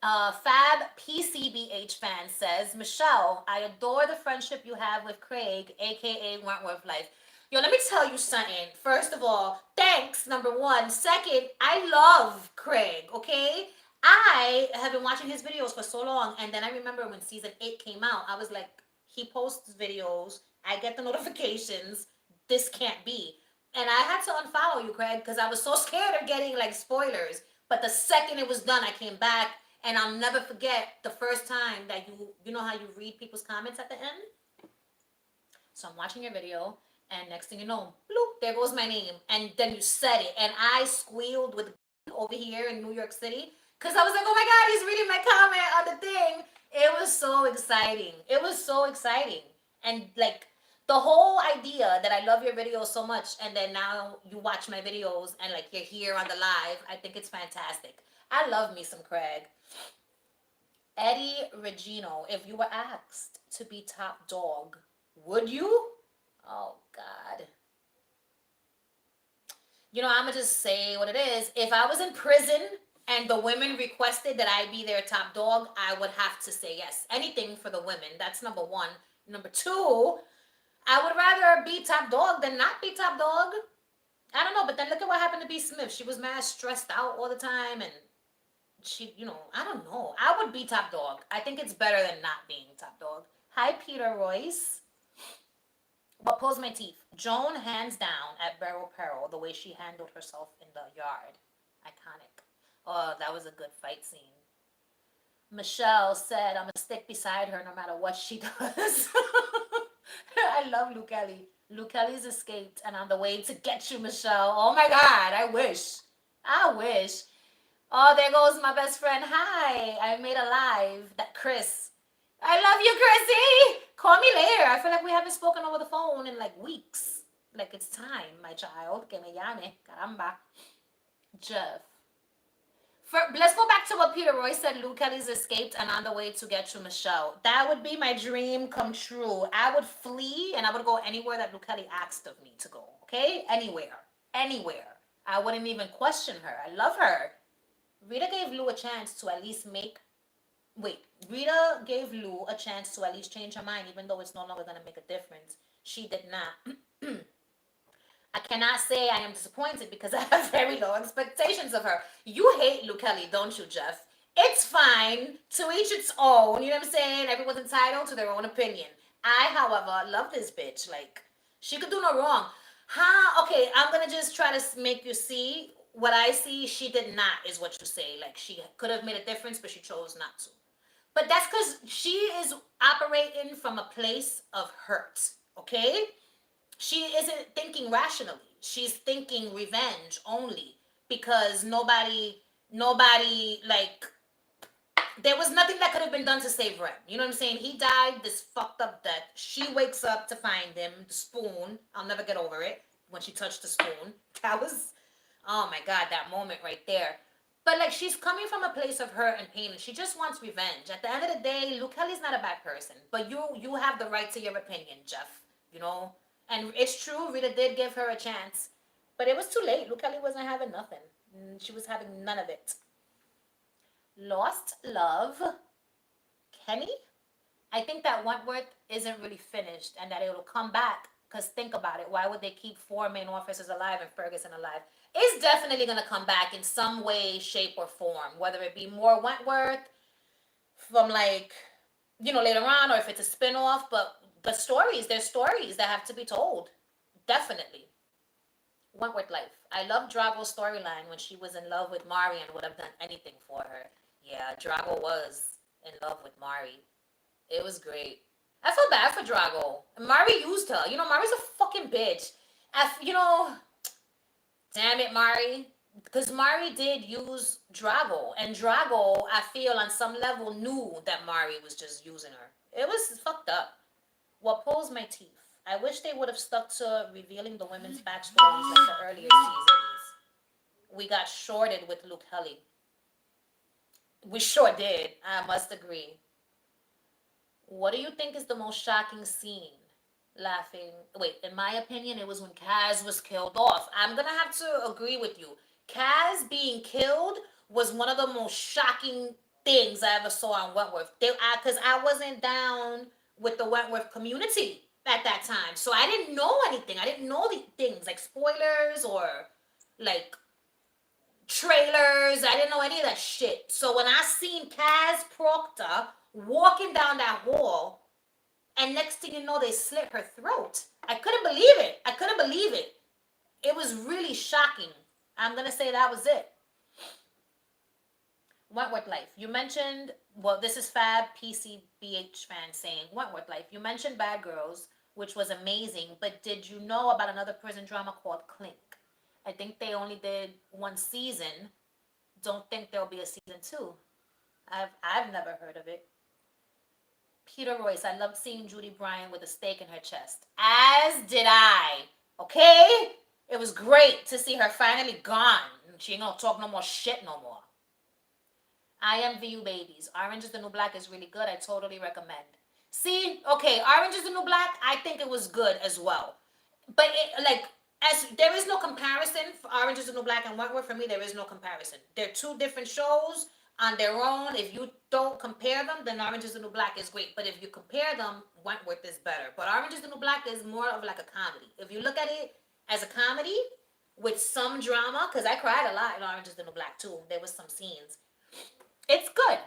Fab PCBH fan says, Michelle, I adore the friendship you have with Craig, aka Wentworth Life. Yo, let me tell you something. First of all, thanks, number one. Second, I love Craig, okay? I have been watching his videos for so long, and then I remember when season 8 came out, I was like, he posts videos, I get the notifications, this can't be. And I had to unfollow you, Craig, because I was so scared of getting like spoilers. But the second it was done, I came back, and I'll never forget the first time that you know how you read people's comments at the end? So I'm watching your video, and next thing you know, bloop, there goes my name. And then you said it, and I squealed with over here in New York City, because I was like, oh my God, he's reading my comment on the thing. It was so exciting. It was so exciting. And like, the whole idea that I love your videos so much, and then now you watch my videos, and like, you're here on the live, I think it's fantastic. I love me some Craig. Eddie Regino, if you were asked to be top dog, would you? Oh, God. I'm going to just say what it is. If I was in prison and the women requested that I be their top dog, I would have to say yes. Anything for the women. That's number one. Number two, I would rather be top dog than not be top dog. I don't know, but then look at what happened to B. Smith. She was mad stressed out all the time, and I don't know. I would be top dog. I think it's better than not being top dog. Hi, Peter Royce. What pulls my teeth? Joan, hands down, at Barrel Peril, the way she handled herself in the yard. Iconic. Oh, that was a good fight scene. Michelle said, I'm going to stick beside her no matter what she does. I love Luke Kelly. Luke Kelly's escaped and on the way to get you, Michelle. Oh my God, I wish. I wish. Oh, there goes my best friend. Hi, I made a live. That Chris. I love you, Chrissy. Call me later. I feel like we haven't spoken over the phone in like weeks. Like it's time, my child. Que me llame. Caramba. Jeff. Let's go back to what Peter Roy said. Luke Kelly's escaped and on the way to get you, Michelle. That would be my dream come true. I would flee and I would go anywhere that Luke Kelly asked of me to go. Okay? Anywhere. Anywhere. I wouldn't even question her. I love her. Rita gave Lou a chance to at least Rita gave Lou a chance to at least change her mind, even though it's no longer going to make a difference. She did not. I cannot say I am disappointed because I have very low expectations of her. You hate Luke Kelly, don't you, Jeff? It's fine. To each its own. You know what I'm saying? Everyone's entitled to their own opinion. I, however, love this bitch. Like, she could do no wrong. Okay, I'm going to just try to make you see what I see. She did not, is what you say. Like, she could have made a difference, but she chose not to. But that's because she is operating from a place of hurt, okay? She isn't thinking rationally. She's thinking revenge only because nobody, like, there was nothing that could have been done to save Ren. You know what I'm saying? He died this fucked up death. She wakes up to find him, the spoon. I'll never get over it when she touched the spoon. That was, oh my God, that moment right there. But like she's coming from a place of hurt and pain and she just wants revenge. At the end of the day, Luke Kelly's not a bad person. But you have the right to your opinion, Jeff. You know? And it's true, Rita did give her a chance. But it was too late. Luke Kelly wasn't having nothing. She was having none of it. Lost Love. Kenny? I think that Wentworth isn't really finished and that it'll come back. Because think about it. Why would they keep 4 main officers alive and Ferguson alive? It's definitely going to come back in some way, shape, or form. Whether it be more Wentworth from like, later on, or if it's a spinoff. But there's stories that have to be told. Definitely. Wentworth life. I love Drago's storyline when she was in love with Mari and would have done anything for her. Yeah, Drago was in love with Mari. It was great. I feel bad for Drago. Mari used her. Mari's a fucking bitch. Damn it, Mari. Because Mari did use Drago. And Drago, I feel on some level, knew that Mari was just using her. It was fucked up. What pulls my teeth? I wish they would have stuck to revealing the women's backstories like the earlier seasons. We got shorted with Luke Kelly. We sure did. I must agree. What do you think is the most shocking scene? Laughing. Wait, in my opinion, it was when Kaz was killed off. I'm going to have to agree with you. Kaz being killed was one of the most shocking things I ever saw on Wentworth. Because I wasn't down with the Wentworth community at that time. So I didn't know anything. I didn't know the things like spoilers or like trailers. I didn't know any of that shit. So when I seen Kaz Proctor walking down that hall, and next thing you know, they slit her throat. I couldn't believe it. It was really shocking. I'm going to say that was it. Wentworth Life. You mentioned, this is Fab PCBH fan saying, Wentworth Life. You mentioned Bad Girls, which was amazing, but did you know about another prison drama called Clink? I think they only did 1 season. Don't think there'll be a season 2. I've never heard of it. Peter Royce, I loved seeing Judy Bryant with a stake in her chest. As did I. Okay? It was great to see her finally gone. She ain't gonna talk no more shit no more. I am VU babies. Orange is the New Black is really good. I totally recommend. See, okay, Orange is the New Black. I think it was good as well, but like as there is no comparison for Orange is the New Black and Wentworth. For me, there is no comparison. They're two different shows on their own. If you don't compare them, then Orange is the New Black is great. But if you compare them, Wentworth is better. But Orange is the New Black is more of like a comedy. If you look at it as a comedy with some drama, because I cried a lot in Orange is the New Black too. There was some scenes. It's good.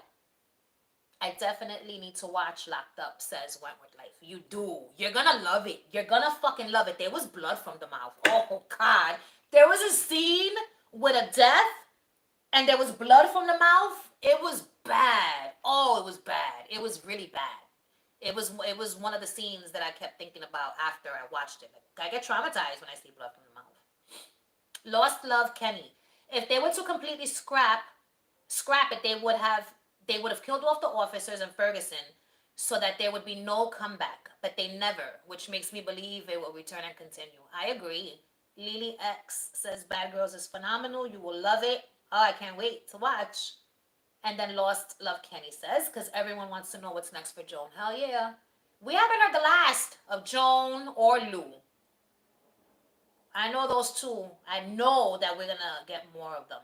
I definitely need to watch Locked Up, says Wentworth Life. You do. You're gonna love it. You're gonna fucking love it. There was blood from the mouth. Oh, God. There was a scene with a death, and there was blood from the mouth. It was bad. Oh, it was bad. It was really bad. It was one of the scenes that I kept thinking about after I watched it. Like, I get traumatized when I see blood from the mouth. Lost Love Kenny. If they were to completely scrap it, they would have killed off the officers in Ferguson so that there would be no comeback. But they never, which makes me believe it will return and continue. I agree. Lily X says Bad Girls is phenomenal. You will love it. Oh, I can't wait to watch. And then Lost Love Kenny says, because everyone wants to know what's next for Joan. Hell yeah. We haven't heard the last of Joan or Lou. I know those two. I know that we're going to get more of them.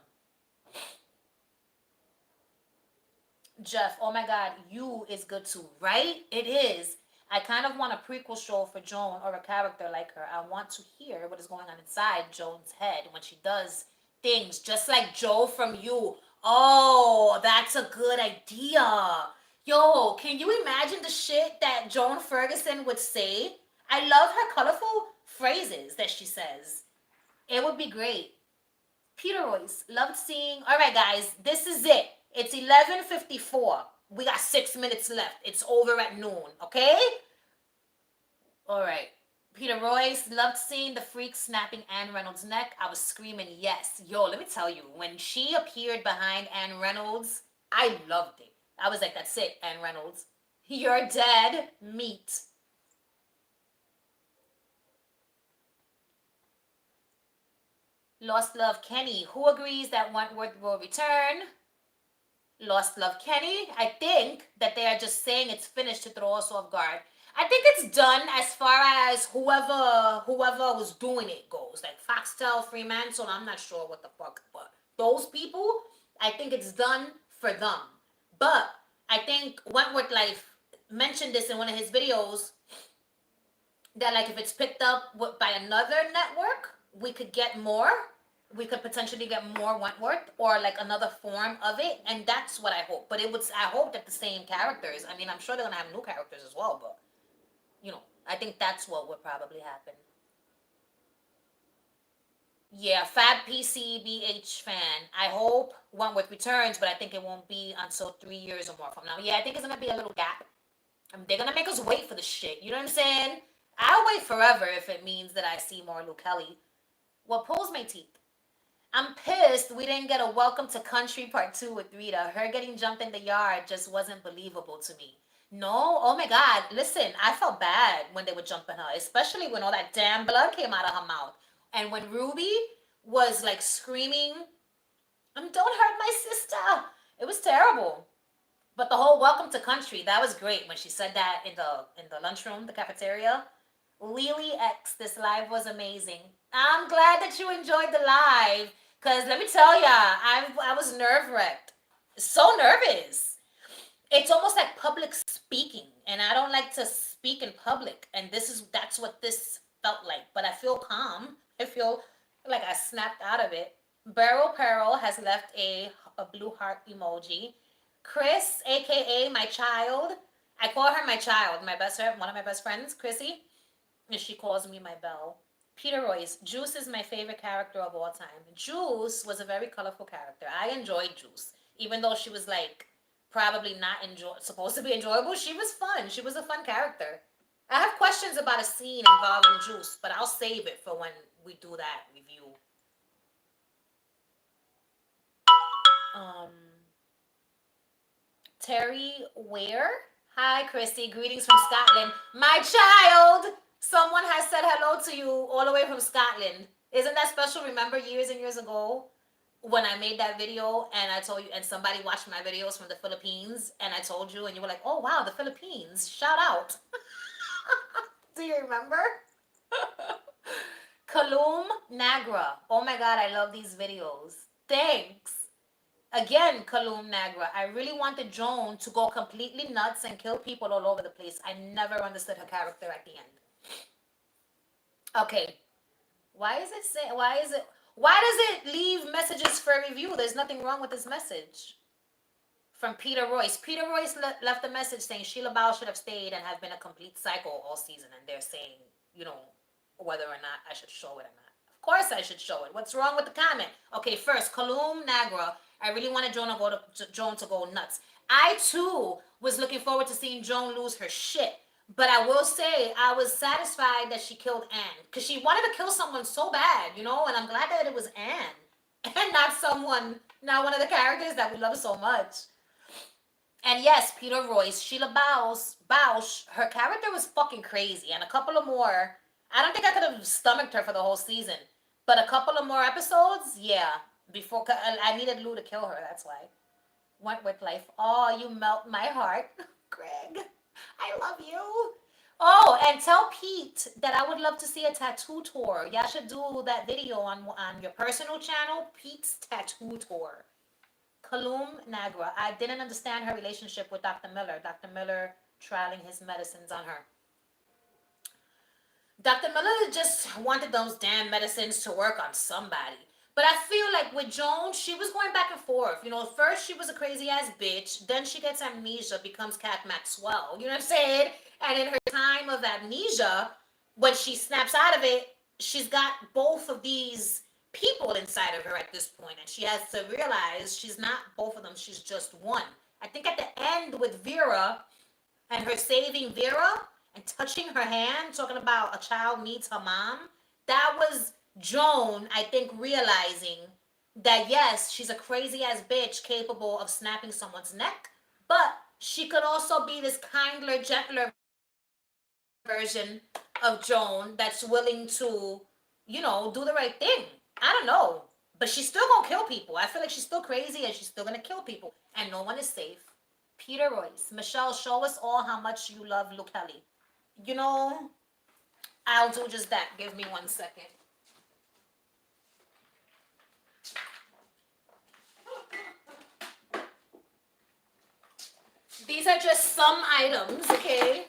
Jeff, oh my God, You is good too, right? It is. I kind of want a prequel show for Joan or a character like her. I want to hear what is going on inside Joan's head when she does things just like Joe from You. Oh, that's a good idea. Yo, can you imagine the shit that Joan Ferguson would say? I love her colorful phrases that she says. It would be great. Peter Royce, loved seeing. All right, guys, this is it. It's 11:54. We got 6 minutes left. It's over at noon, okay? All right. Peter Royce, loved seeing the freak snapping Anne Reynolds' neck. I was screaming, yes. Yo, let me tell you, when she appeared behind Anne Reynolds, I loved it. I was like, that's it, Anne Reynolds. You're dead meat. Lost Love Kenny, who agrees that Wentworth will return? Lost Love Kenny. I think that they are just saying it's finished to throw us off guard. I think it's done as far as whoever was doing it goes. Like Foxtel, Fremantle, I'm not sure what the fuck, but those people, I think it's done for them. But I think Wentworth Life mentioned this in one of his videos that like if it's picked up by another network, we could get more. We could potentially get more Wentworth or like another form of it, and that's what I hope. But I hope that the same characters. I mean, I'm sure they're gonna have new characters as well, but I think that's what would probably happen. Yeah, Fab PCBH fan. I hope Wentworth returns, but I think it won't be until 3 years or more from now. Yeah, I think it's gonna be a little gap. They're gonna make us wait for the shit. You know what I'm saying? I'll wait forever if it means that I see more Luke Kelly. What pulls my teeth? I'm pissed we didn't get a Welcome to Country Part 2 with Rita. Her getting jumped in the yard just wasn't believable to me. No, oh my God. Listen, I felt bad when they were jumping her, especially when all that damn blood came out of her mouth. And when Ruby was like screaming, don't hurt my sister. It was terrible. But the whole Welcome to Country, that was great when she said that in the lunchroom, the cafeteria. Lily X, this live was amazing. I'm glad that you enjoyed the live. Because let me tell ya, I was nerve-wracked. So nervous. It's almost like public speaking. And I don't like to speak in public. And that's what this felt like. But I feel calm. I feel like I snapped out of it. Beryl Pearl has left a blue heart emoji. Chris, aka my child. I call her my child, one of my best friends, Chrissy. And she calls me my Belle. Peter Royce, Juice is my favorite character of all time. Juice was a very colorful character. I enjoyed Juice. Even though she was like probably not supposed to be enjoyable, she was fun. She was a fun character. I have questions about a scene involving Juice, but I'll save it for when we do that review. Terry Ware. Hi, Christy. Greetings from Scotland. My child! Someone has said hello to you all the way from Scotland. Isn't that special? Remember years and years ago when I made that video and I told you, and somebody watched my videos from the Philippines, and I told you, and you were like, "Oh wow, the Philippines! Shout out!" Do you remember? Kalum Nagra. Oh my God, I love these videos. Thanks. Again, Kalum Nagra. I really wanted Joan to go completely nuts and kill people all over the place. I never understood her character at the end. Okay. Why is it say? Why is it? Why does it leave messages for review? There's nothing wrong with this message. From Peter Royce. Peter Royce left a message saying Sheila Bao should have stayed and have been a complete psycho all season. And they're saying, you know, whether or not I should show it or not. Of course I should show it. What's wrong with the comment? Okay, first, Kalum Nagra. I really wanted Joan to go nuts. I too was looking forward to seeing Joan lose her shit. But I will say I was satisfied that she killed Anne. Because she wanted to kill someone so bad, you know, and I'm glad that it was Anne. And not one of the characters that we love so much. And yes, Peter Royce, Sheila Bausch, her character was fucking crazy. And a couple of more, I don't think I could have stomached her for the whole season. But a couple of more episodes, yeah. Before I needed Lou to kill her, that's why. Wentworth Life. Oh, you melt my heart, Greg. I love you. Oh, and tell Pete that I would love to see a tattoo tour. Y'all should do that video on your personal channel, Pete's tattoo tour. Kalum Nagra. I didn't understand her relationship with Dr. Miller. Dr. Miller trialing his medicines on her. Dr. Miller just wanted those damn medicines to work on somebody. But I feel like with Joan, she was going back and forth. You know, first she was a crazy ass bitch, then she gets amnesia, becomes Cat Maxwell. You know what I'm saying? And in her time of amnesia, when she snaps out of it, she's got both of these people inside of her at this point, and she has to realize she's not both of them, she's just one. I think at the end with Vera and her saving Vera and touching her hand, talking about a child needs her mom, that was Joan, I think, realizing that yes, she's a crazy ass bitch capable of snapping someone's neck, but she could also be this kinder, gentler version of Joan that's willing to, you know, do the right thing. I don't know. But she's still gonna kill people. I feel like she's still crazy and she's still gonna kill people. And no one is safe. Peter Royce. Michelle, show us all how much you love Luke Kelly. You know, I'll do just that. Give me 1 second. These are just some items, okay?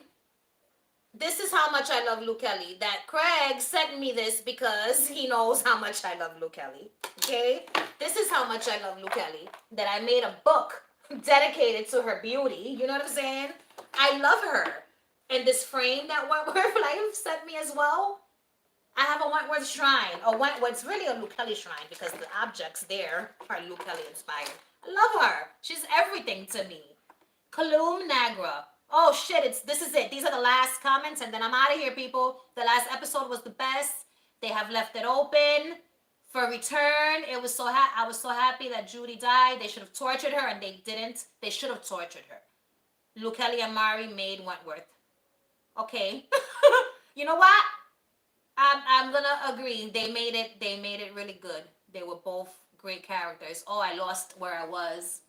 This is how much I love Luke Kelly. That Craig sent me this because he knows how much I love Luke Kelly. Okay? This is how much I love Luke Kelly. That I made a book dedicated to her beauty. You know what I'm saying? I love her. And this frame that Wentworth Life sent me as well. I have a Wentworth shrine. It's really a Luke Kelly shrine because the objects there are Luke Kelly inspired. I love her. She's everything to me. Kalum Nagra. Oh shit, this is it. These are the last comments and then I'm out of here, people. The last episode was the best. They have left it open for return. I was so happy that Judy died. They should have tortured her and they didn't. They should have tortured her. Luke Kelly and Mari made Wentworth. Okay. You know what? I'm gonna agree. They made it really good. They were both great characters. Oh, I lost where I was.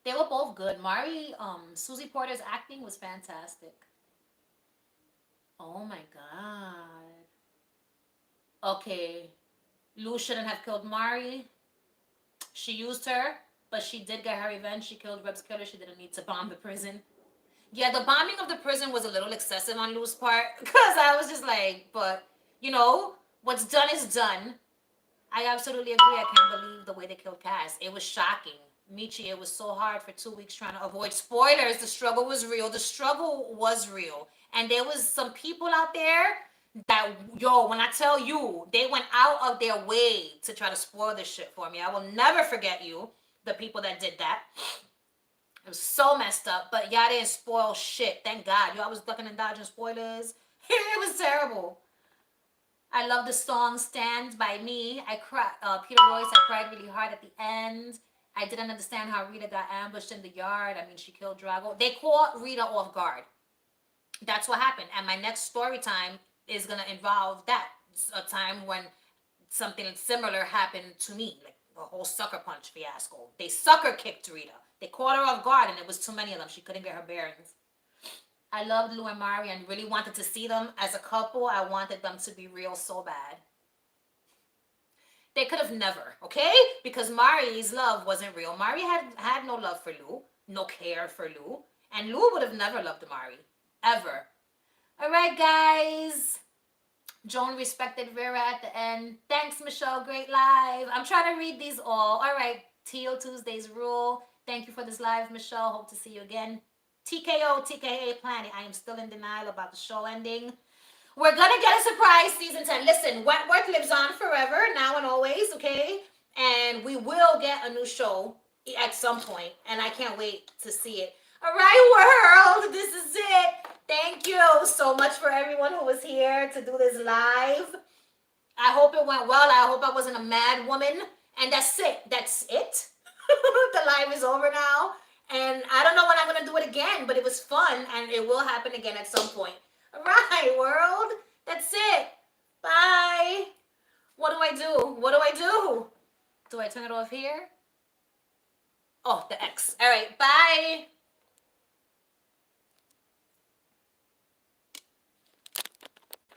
They were both good. Susie Porter's acting was fantastic. Oh my god. Okay. Lou shouldn't have killed Mari. She used her, but she did get her revenge. She killed Reb's killer. She didn't need to bomb the prison. Yeah, the bombing of the prison was a little excessive on Lou's part. Because I was just like, but, you know, what's done is done. I absolutely agree. I can't believe the way they killed Cass. It was shocking. Michi, it was so hard for 2 weeks trying to avoid spoilers. The struggle was real. And there was some people out there that, yo, when I tell you, they went out of their way to try to spoil this shit for me. I will never forget you, the people that did that. It was so messed up, but y'all didn't spoil shit. Thank God. Y'all was ducking and dodging spoilers. It was terrible. I love the song Stand By Me. I cried. Peter Royce, I cried really hard at the end. I didn't understand how Rita got ambushed in the yard. I mean, she killed Drago. They caught Rita off guard. That's what happened. And my next story time is going to involve that. a time when something similar happened to me, like the whole sucker punch fiasco. They sucker kicked Rita. They caught her off guard, and it was too many of them. She couldn't get her bearings. I loved Lou and Mari and really wanted to see them as a couple. I wanted them to be real so bad. They could have never, okay? Because Mari's love wasn't real. Mari had no love for Lou, no care for Lou, and Lou would have never loved Mari, ever. All right, guys. Joan respected Vera at the end. Thanks, Michelle. Great live. I'm trying to read these all. All right. Teal Tuesdays rule. Thank you for this live, Michelle. Hope to see you again. TKO, TKA Planet. I am still in denial about the show ending. We're going to get a surprise season 10. Listen, Wentworth lives on forever, now and always, okay? And we will get a new show at some point, and I can't wait to see it. All right, world, this is it. Thank you so much for everyone who was here to do this live. I hope it went well. I hope I wasn't a mad woman. And that's it. That's it. The live is over now. And I don't know when I'm going to do it again, but it was fun, and it will happen again at some point. All right, world. That's it. Bye. What do I do? What do I do? Do I turn it off here? Oh, the X. All right, bye.